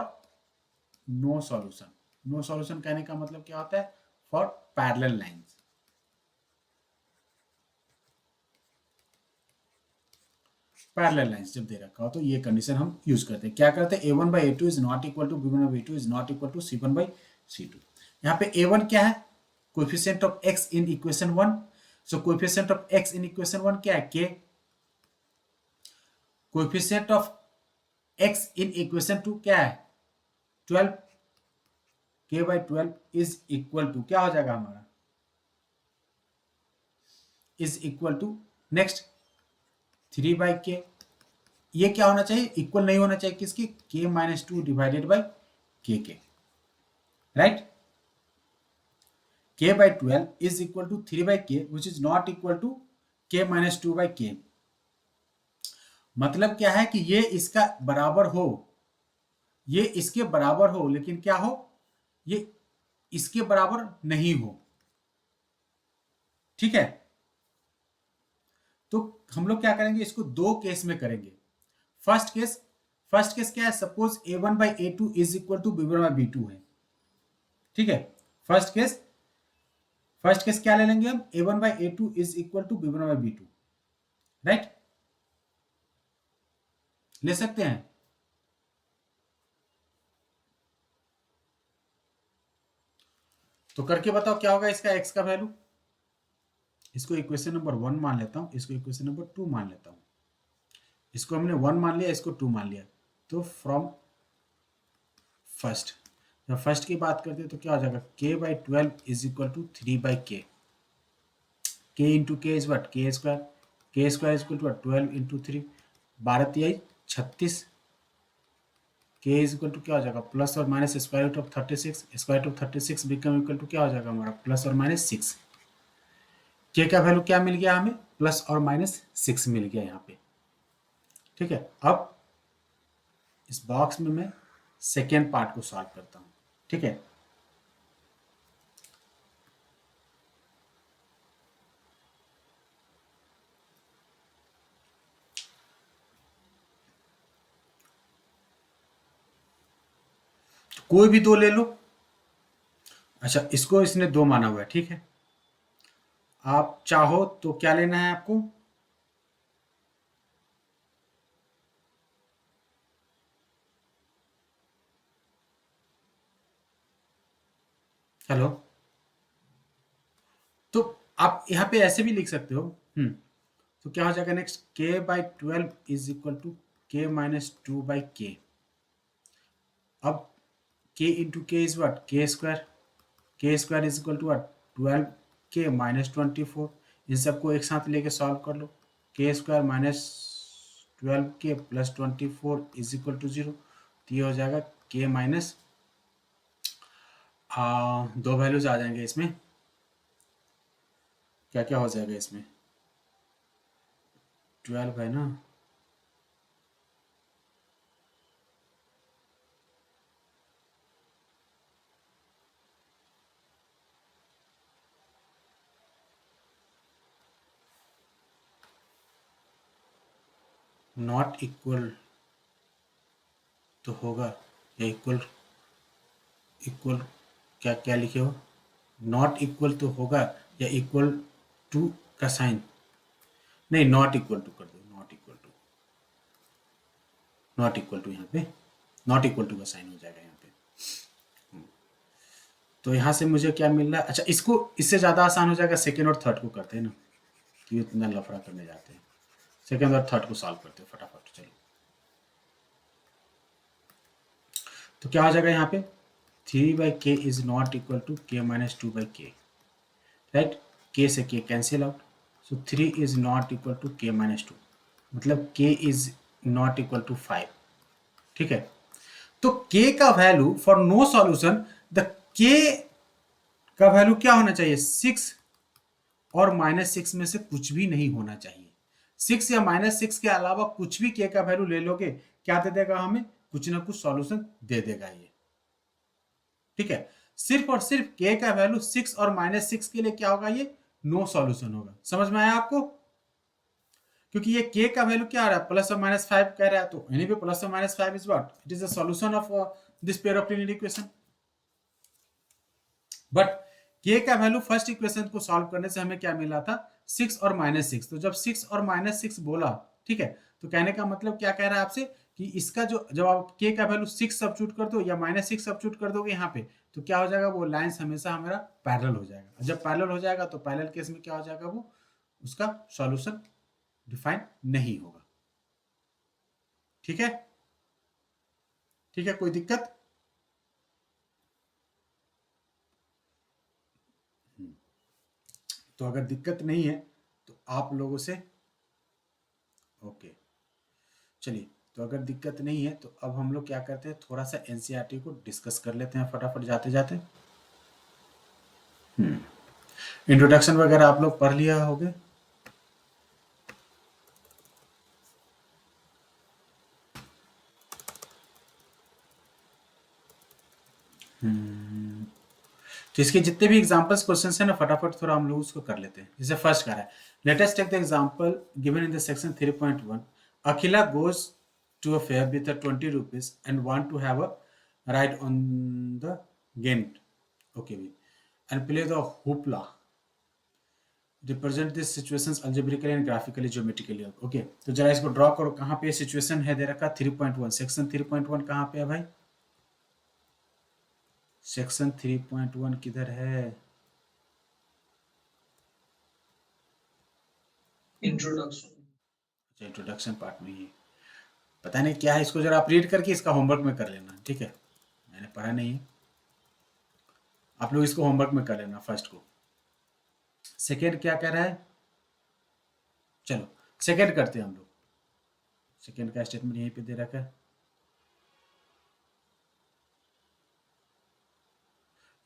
no solution. No solution कहने का मतलब क्या होता है? For parallel lines. Parallel lines जब दे रखा हो तो ये कंडीशन हम यूज करते हैं। क्या करते हैं, a1/a2 is not equal to b1/b2 is not equal to c1/c2। यहाँ पे a1 क्या है? Coefficient of x in equation 1। So coefficient of x in equation 1 क्या है? k। Coefficient of x in equation 2 क्या है? 12। k/12 इज इक्वल टू क्या हो जाएगा हमारा? Is equal to next 3/k। ये क्या होना चाहिए? इक्वल नहीं होना चाहिए किसकी? k-2 divided by k। Right. k/12 is equal to 3/k which is not equal to k-2/k। मतलब क्या है कि ये इसका बराबर हो, ये इसके बराबर हो, लेकिन क्या हो, ये इसके बराबर नहीं हो। ठीक है, तो हम लोग क्या करेंगे, इसको दो केस में करेंगे। फर्स्ट केस क्या है? Suppose a1/a2 is equal to b1/b2 है। ठीक है, फर्स्ट केस क्या ले लेंगे हम? a1/a2 is equal to b1/b2। Right, ले सकते हैं। तो करके बताओ क्या होगा इसका x का वैल्यू। इसको इक्वेशन नंबर 1 मान लेता हूं, इसको इक्वेशन नंबर 2 मान लेता हूं। इसको हमने 1 मान लिया, इसको 2 मान लिया। तो फ्रॉम फर्स्ट, जब फर्स्ट की बात करते हैं तो क्या हो जाएगा? k/12 is equal to 3/k। k into k is what? k square. k square is equal to 12 into 3, 12×3 = 36। k is equal to क्या हो जाएगा? प्लस और minus square root of 36। Square root of 36 become equal to क्या हो जाएगा हमारा? Plus और minus 6। k का वैल्यू क्या मिल गया हमें? प्लस और माइनस 6 मिल गया यहाँ पे। ठीक है, अब इस बॉक्स में मैं सेकेंड पार्ट को सॉल्व करता हूँ। ठीक है, कोई भी दो ले लो। अच्छा, इसको इसने 2 माना हुआ है। ठीक है, आप चाहो तो क्या लेना है आपको? हेलो, तो आप यहाँ पे ऐसे भी लिख सकते हो। तो क्या हो जाएगा next? k/12 is equal to k-2/k। अब k into k is what? k square. k square is equal to what? 12k minus 24। इन सबको एक साथ लेके सॉल्व कर लो। k square minus 12k plus 24 is equal to 0। तो ये हो जाएगा k माइनस, दो वैल्यूज आ जाएंगे इसमें। क्या क्या हो जाएगा इसमें? 12 है ना, नॉट इक्वल तो होगा या इक्वल? इक्वल क्या क्या लिखे हो? नॉट इक्वल तो होगा या इक्वल टू का साइन? नहीं, नॉट इक्वल टू कर दो। Not equal to, not equal to, यहाँ पे नॉट इक्वल टू का साइन हो जाएगा यहाँ पे। तो यहाँ से मुझे क्या मिल रहा है? अच्छा, इसको इससे ज़्यादा आसान हो जाएगा, सेकेंड और थर्ड को करते हैं ना, कि इतना लफड़ा करने जाते हैं। सेकेंड और थर्ड को सॉल्व करते हैं फटाफट। चलो, तो क्या हो जाएगा यहाँ पे? 3/k is not equal to k-2/k। Right, k से k cancel out. So 3 is not equal to k-2, मतलब k is not equal to 5। ठीक है, तो k का value for no solution, the k का वैल्यू क्या होना चाहिए? 6 और -6 में से कुछ भी नहीं होना चाहिए। 6 या -6 के अलावा कुछ भी k का वैल्यू ले लोगे, क्या दे देगा हमें? कुछ ना कुछ सॉल्यूशन दे देगा ये। ठीक है, सिर्फ और सिर्फ k का वैल्यू 6 और -6 के लिए क्या होगा? ये नो सॉल्यूशन होगा। समझ में आया आपको? क्योंकि ये k का वैल्यू क्या आ रहा है, प्लस और माइनस 5 कह रहा है, तो एनी वे प्लस और minus 5 is what, it is the solution of this pair of linear equation. But k का वैल्यू फर्स्ट इक्वेशन को सॉल्व करने से हमें क्या मिला था, 6 और -6। तो जब 6 और -6 बोला, ठीक है, तो कहने का मतलब क्या कह रहा है आपसे कि इसका जो, जब आप k का वैल्यू 6 सब्स्टिट्यूट कर दो या -6 सब्स्टिट्यूट कर दोगे यहाँ पे, तो क्या हो जाएगा, वो लाइंस हमेशा हमारा पैरेलल हो जाएगा। जब पैरेलल हो जाएगा तो पैरेलल केस में क्या हो जाएगा, वो उसका सॉल्यूशन डिफाइन नहीं होगा। ठीक है, ठीक है, कोई दिक्कत? तो अगर दिक्कत नहीं है तो आप लोगों से, ओके चलिए, तो अगर दिक्कत नहीं है तो अब हम लोग क्या करते हैं, थोड़ा सा एनसीईआरटी को डिस्कस कर लेते हैं फटाफट जाते जाते। इंट्रोडक्शन वगैरह आप लोग पढ़ लिया होगे। तो इसके जितने भी एग्जांपल्स क्वेश्चंस हैं ना, फटाफट थोड़ा हम लोग उसको कर लेते हैं। जैसे फर्स्ट कह रहा है, let us take the example given in the section 3.1। Akhila goes to a fair with 20 rupees and want to have a ride on the Ghent, okay, and play the hoopla. Represent these situations algebraically and graphically geometrically. Okay, तो जरा इसको draw करो। कहाँ पे situation है दे रखा, 3.1, section 3.1 कहाँ पे है भाई, सेक्शन 3.1 किधर है, इंट्रोडक्शन। अच्छा इंट्रोडक्शन पार्ट में ही, पता नहीं क्या है, इसको जरा आप रीड करके इसका होमवर्क में कर लेना, ठीक है, मैंने पढ़ा नहीं है, आप लोग इसको होमवर्क में कर लेना फर्स्ट को। सेकेंड क्या कह रहा है, चलो सेकेंड करते हैं हम लोग। सेकेंड का स्टेटमेंट यहीं पे दे रखा है।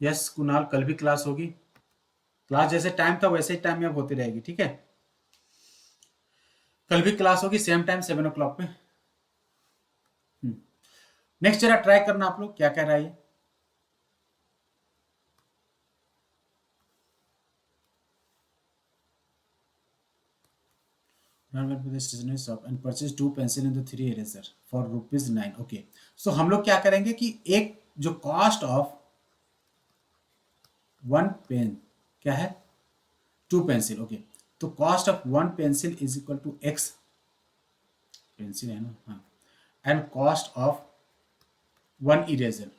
यस कुणाल, कल भी क्लास होगी, क्लास जैसे टाइम था वैसे ही टाइम में अब होती रहेगी, ठीक है, कल भी क्लास होगी सेम टाइम 7 o'clock पे। नेक्स्ट जरा ट्राई करना आप लोग, क्या कह रहा है ये, went to the stationery shop and purchased 2 pencil and the 3 eraser for ₹9। Okay, सो हम लोग क्या करेंगे कि एक जो कॉस्ट ऑफ 1 पेन क्या है, 2 पेंसिल, ओके, तो cost of 1 pencil is equal to x, pencil है ना, हाँ, and cost of 1 eraser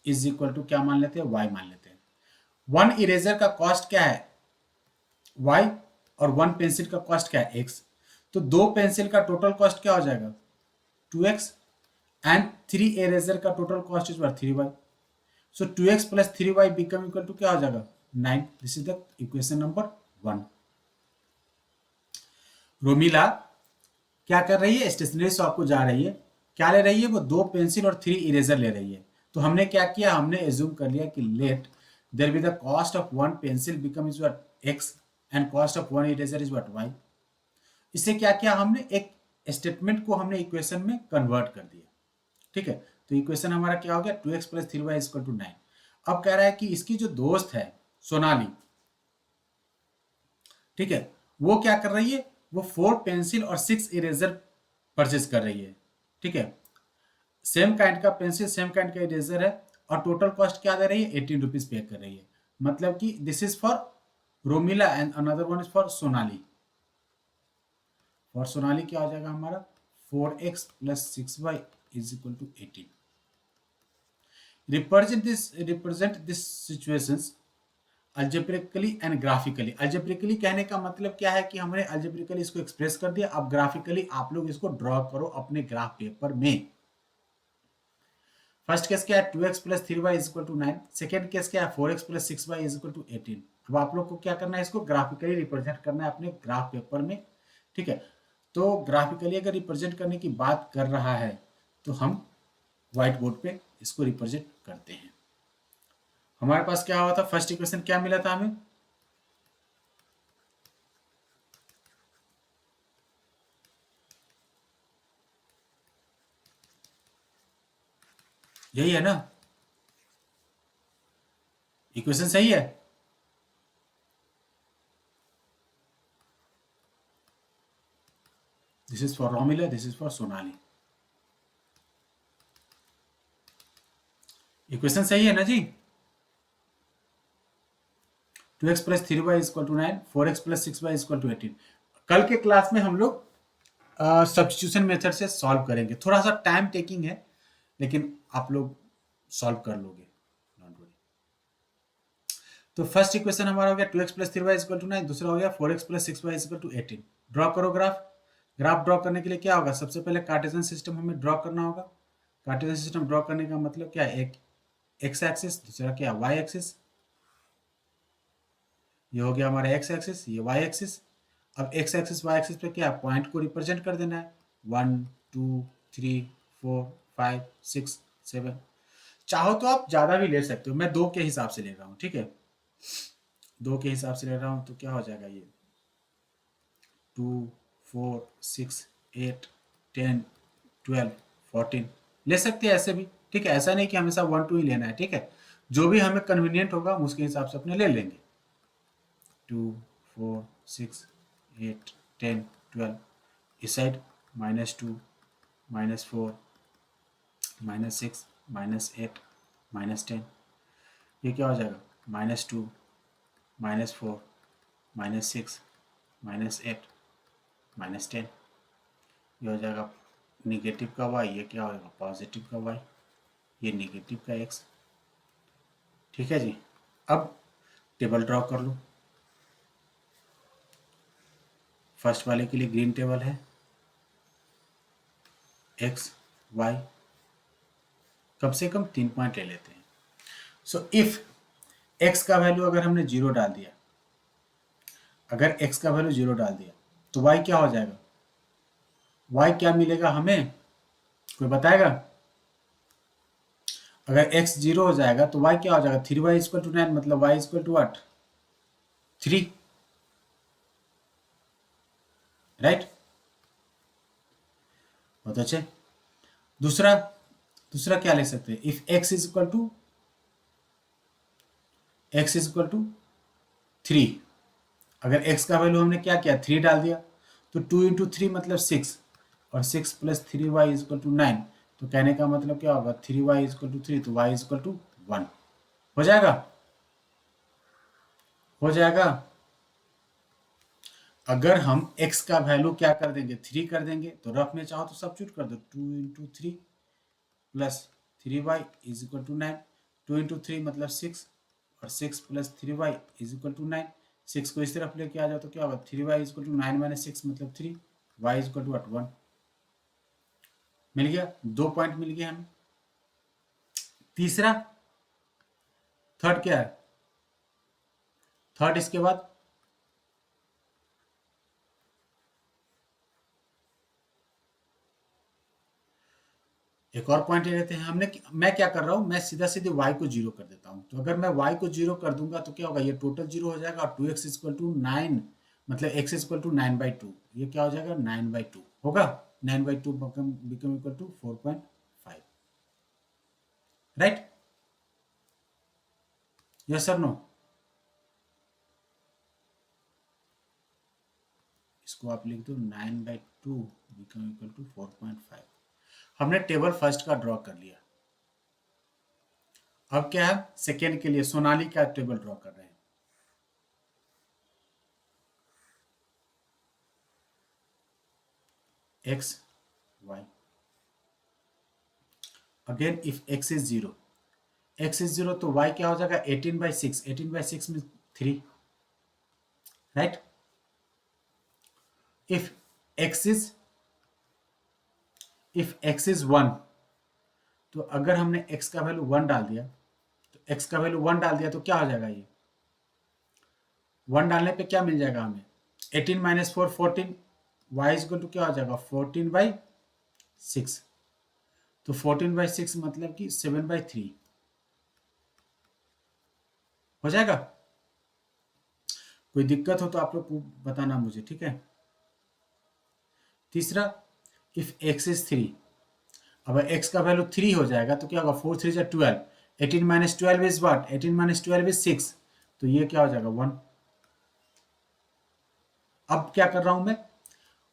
is equal to क्या मान लेते हैं, y मान लेते हैं। 1 इरेजर का कॉस्ट क्या है, y, और 1 पेंसिल का कॉस्ट क्या है, x। तो 2 पेंसिल का टोटल कॉस्ट क्या हो जाएगा, 2x, एंड 3 इरेजर का total cost is 3y। So 2x plus 3y become equal to क्या हो जाएगा, 9। This is the equation number 1। Romila क्या कर रही है, स्टेशनरी शॉप को जा रही है, क्या ले रही है, वो 2 पेंसिल और 3 इरेजर ले रही है। तो हमने क्या किया, हमने एज्यूम कर लिया कि let there be the cost of 1 pencil become is what x and cost of 1 eraser is what y। इससे क्या किया हमने, एक स्टेटमेंट को हमने इक्वेशन में कन्वर्ट कर दिया, ठीक है। तो इक्वेशन हमारा क्या हो गया, 2x plus 3y equal to 9। अब कह रहा है कि इसकी जो दोस्त है सोनाली, ठीक है, वो क्या कर रही है, वो 4 पेंसिल और 6 इरेजर परचेज कर रही है, ठीक है, सेम काइंड का पेंसिल सेम काइंड का इरेजर है, और टोटल कॉस्ट क्या दे रही है, 18 रुपीज पे कर रही है। मतलब कि this is for Romila and another one is for Sonali. For Sonali क्या हो जाएगा हमारा, 4x plus 6y is equal to 18। represent this situations algebraically and graphically। algebraically कहने का मतलब क्या है कि हमने algebraically इसको एक्सप्रेस कर दिया, अब graphically आप लोग इसको ड्रॉ करो अपने ग्राफ पेपर में। फर्स्ट केस क्या है, 2x plus 3y is equal to 9। Second case क्या है, 4x plus 6y is equal to 18। अब आप लोग को क्या करना है, इसको ग्राफिकली रिप्रेजेंट करना है अपने ग्राफ पेपर में, ठीक है। तो ग्राफिकली अगर रिप्रेजेंट करने की बात कर रहा है तो हम व्हाइट बोर्ड पे इसको रिप्रेजेंट करते हैं। हमारे पास क्या हुआ था, फर्स्ट इक्वेशन क्या मिला था हमें, यही है ना, इक्वेशन सही है। This is for Romila, this is for Sonali. Equation सही है ना जी? 2x plus 3y equal to 9, 4x plus 6y equal to 18। कल के क्लास में हम लोग सब्स्टिट्यूशन मेथड से सॉल्व करेंगे। थोड़ा सा टाइम टेकिंग है, लेकिन आप लोग सॉल्व कर लोगे, डोंट वरी। तो फर्स्ट इक्वेशन हमारा हो गया 2x plus 3y equal to 9, दूसरा हो गया 4x plus 6y equal to 18। Draw करो ग्राफ। ग्राफ ड्रॉ करने के लिए क्या होगा, सबसे पहले कार्टेशियन सिस्टम हमें ड्रॉ करना होगा। कार्टेशियन सिस्टम ड्रॉ करने का मतलब क्या है, एक एक्स एक्सिस, दूसरा क्या वाई एक्सिस। ये हो गया हमारा एक्स एक्सिस, ये वाई एक्सिस। अब एक्स एक्सिस वाई एक्सिस पे क्या पॉइंट को रिप्रेजेंट कर देना है, 1 2 3 4 5 6 7। चाहो तो आप ज़्यादा भी ले सकते हो, मैं 2 के हिसाब से ले रहा हूँ, ठीक है। 2 के हिसाब से ले रहा हूँ तो क्या हो जाएगा, ये 2 4 6 8 10 12 14 ले सकते हैं ऐसे भी, ठीक है। ऐसा नहीं कि हमेशा 1 2 ही लेना है, ठीक है। जो भी हमें कन्वीनियंट होगा हम उसके हिसाब से अपने ले लेंगे। 2 4 6 8 10 12, इस साइड -2 -4 -6 -8 -10, ये क्या हो जाएगा, -2 -4 -6 -8 -10। ये हो जाएगा निगेटिव का y, ये क्या होगा पॉजिटिव का y, ये निगेटिव का x, ठीक है जी। अब टेबल ड्रॉ कर लो। फर्स्ट वाले के लिए ग्रीन टेबल है, x y, कम से कम 3 पॉइंट ले लेते हैं। सो इफ x का वैल्यू अगर हमने 0 डाल दिया, अगर x का वैल्यू 0 डाल दिया तो y क्या हो जाएगा, y क्या मिलेगा हमें, कोई बताएगा? अगर x 0 हो जाएगा तो y क्या हो जाएगा, 3y इक्वल टू 9, मतलब y equal to what, 3, right. बहुत अच्छे। दूसरा दूसरा क्या ले सकते हैं, if x is equal to 3, अगर x का वैल्यू हमने क्या किया 3 डाल दिया, तो 2 इंटू 3 मतलब 6, और 6 प्लस 3y इक्वल टू 9, तो कहने का मतलब क्या होगा, 3y इक्वल टू 3, तो y इक्वल टू 1 हो जाएगा, हो जाएगा। अगर हम x का वैल्यू क्या कर देंगे 3 कर देंगे, तो रफ में चाहो तो सब्स्टिट्यूट कर दो, 2 into 3 plus 3y is equal to 9, 2 into 3 मतलब 6, और 6 plus 3y is equal to 9। 6 को इस तरफ लेके आ जाओ तो क्या होगा, 3y is equal to 9 minus 6 मतलब 3, y इज इक्वल टू 1 मिल गया, 2 पॉइंट मिल गया हमें। तीसरा, थर्ड क्या है, थर्ड इसके बाद एक और पॉइंट ले लेते हैं हमने। मैं क्या कर रहा हूं, मैं सीधा सीधे y को 0 कर देता हूं। तो अगर मैं y को 0 कर दूंगा तो क्या होगा, ये टोटल 0 हो जाएगा, और 2x इक्वल टू 9, मतलब x इक्वल टू 9/2, ये क्या हो जाएगा 9/2 होगा, 9/2 become equal to 4.5, right, yes और नो। इसको आप लिख दो 9/2 बिकम इक्वल टू 4.5। हमने टेबल फर्स्ट का ड्रॉ कर लिया। अब क्या है, सेकेंड के लिए सोनाली का टेबल ड्रॉ कर रहे हैं। x y, again if x is 0, x is 0 तो y क्या हो जाएगा 18/6, 18/6 में 3, राइट। इफ x इज 1, तो अगर हमने x का वैल्यू 1 डाल दिया, तो x का वैल्यू 1 डाल दिया तो क्या हो जाएगा, ये 1 डालने पे क्या मिल जाएगा हमें, 18 minus 4 14, y is equal to क्या हो जाएगा 14/6, तो 14/6 मतलब कि 7/3 हो जाएगा। कोई दिक्कत हो तो आप लोग बताना मुझे, ठीक है। तीसरा, इफ x इज 3, अब x का वैल्यू 3 हो जाएगा तो क्या होगा, 4 3 जा 12, 18 minus 12 is what, 18 minus 12 is 6, तो ये क्या हो जाएगा 1। अब क्या कर रहा हूं मैं,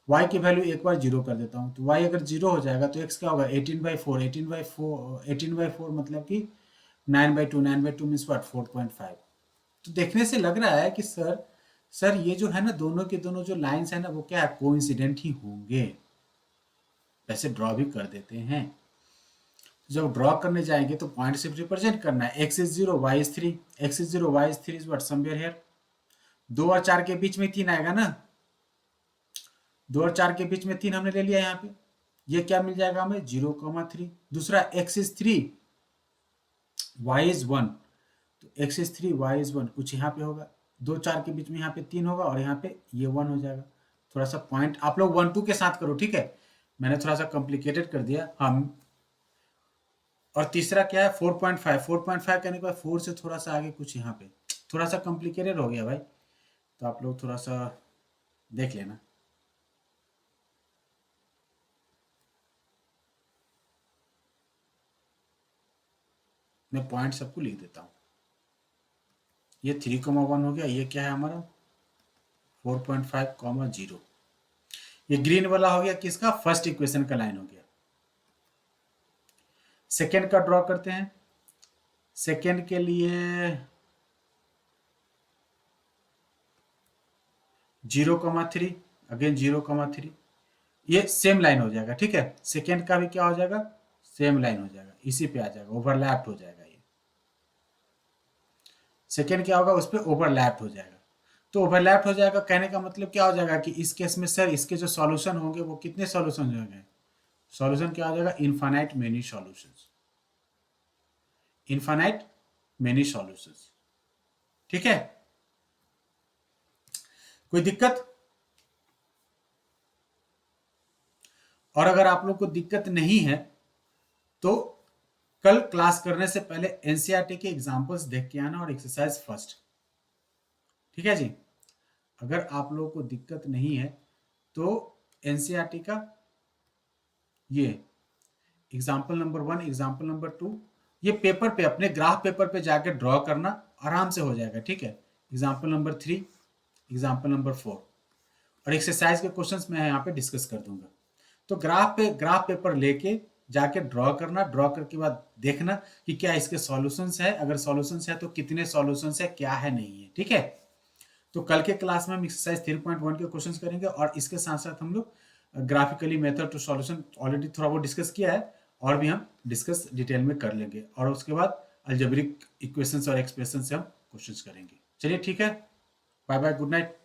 y की वैल्यू एक बार जीरो कर देता हूँ, तो y अगर जीरो हो जाएगा तो x क्या होगा 18/4, 18/4 मतलब कि 9/2, 9/2 मीन्स व्हाट 4.5। तो देखने से लग रहा है कि सर ये जो है ना दोनों के दोनों जो लाइंस है ना वो क्या है कोइंसिडेंट ही होंगे। वैसे ड्रॉ भी कर देते हैं, जब ड्रॉ करने जाएंगे तो पॉइंट से रिप्रेजेंट करना है। x is 0 y is 3, x is 0 y is 3 is what somewhere here. 2 और 4 के बीच में 3 आएगा ना, 2 और 4 के बीच में 3 हमने ले लिया यहाँ पे। ये क्या मिल जाएगा हमें 0,3। दूसरा x इज 3 y इज 1, तो x इज 3 y इज 1 कुछ यहाँ पे होगा। 2 4 के बीच में यहाँ पे 3 होगा और यहाँ पे ये 1 हो जाएगा। थोड़ा सा पॉइंट आप लोग 1 2 के साथ करो, ठीक है, मैंने थोड़ा सा कॉम्प्लिकेटेड कर दिया हम। और तीसरा क्या है 4.5, 4.5 कहने के बाद 4 से थोड़ा सा आगे कुछ यहाँ पे थोड़ा सा कॉम्प्लिकेटेड हो गया भाई, तो आप लोग थोड़ा सा देख लेना। मैं पॉइंट सबको लिख देता हूँ। ये 3,1 हो गया, ये क्या है हमारा 4.5, 0। ये ग्रीन वाला हो गया किसका फर्स्ट इक्वेशन का लाइन हो गया। सेकेंड का ड्रॉ करते हैं। सेकेंड के लिए 0,3, अगेन 0,3, ये सेम लाइन हो जाएगा, ठीक है। सेकेंड का भी क्या हो जाएगा सेम लाइन हो जाएगा, इसी पे आ जाएगा, ओवरलैप्ड हो जाएगा। ये सेकेंड क्या होगा उस पर ओवरलैप्ड हो जाएगा। तो ओवरलैप्ड हो जाएगा कहने का मतलब क्या हो जाएगा कि इस केस में सर इसके जो सॉल्यूशन होंगे वो कितने सॉल्यूशन होंगे, सॉल्यूशन क्या हो जाएगा infinite many solutions, infinite many solutions, ठीक है। कोई दिक्कत? और अगर आप लोग को दिक्कत नहीं है तो कल क्लास करने से पहले एनसीईआरटी के एग्जांपल्स देख के आना और एक्सरसाइज फर्स्ट, ठीक है जी। अगर आप लोगों को दिक्कत नहीं है तो एनसीईआरटी का ये एग्जाम्पल नंबर 1, एग्जाम्पल नंबर 2 ये पेपर पे अपने ग्राफ पेपर पे जाके ड्रॉ करना, आराम से हो जाएगा, ठीक है। एग्जाम्पल नंबर 3, एग्जाम्पल नंबर 4 और एक्सरसाइज के क्वेश्चंस मैं यहाँ पे डिस्कस कर दूंगा। तो ग्राफ पेपर लेके जाके ड्रॉ करना, ड्रॉ करके बाद देखना कि क्या इसके सॉल्यूशंस है, अगर सॉल्यूशंस है तो कितने सॉल्यूशंस है, क्या है नहीं है, ठीक है। तो कल के क्लास में हम एक्सरसाइज 3.1 के क्वेश्चंस करेंगे और इसके साथ साथ हम लोग graphically method to solution already थोड़ा बहुत डिस्कस किया है और भी हम डिस्कस डिटेल में कर लेंगे और उसके बाद अलजेब्रिक इक्वेशंस और एक्सप्रेशन से हम क्वेश्चंस करेंगे। चलिए ठीक है, बाय बाय, गुड नाइट।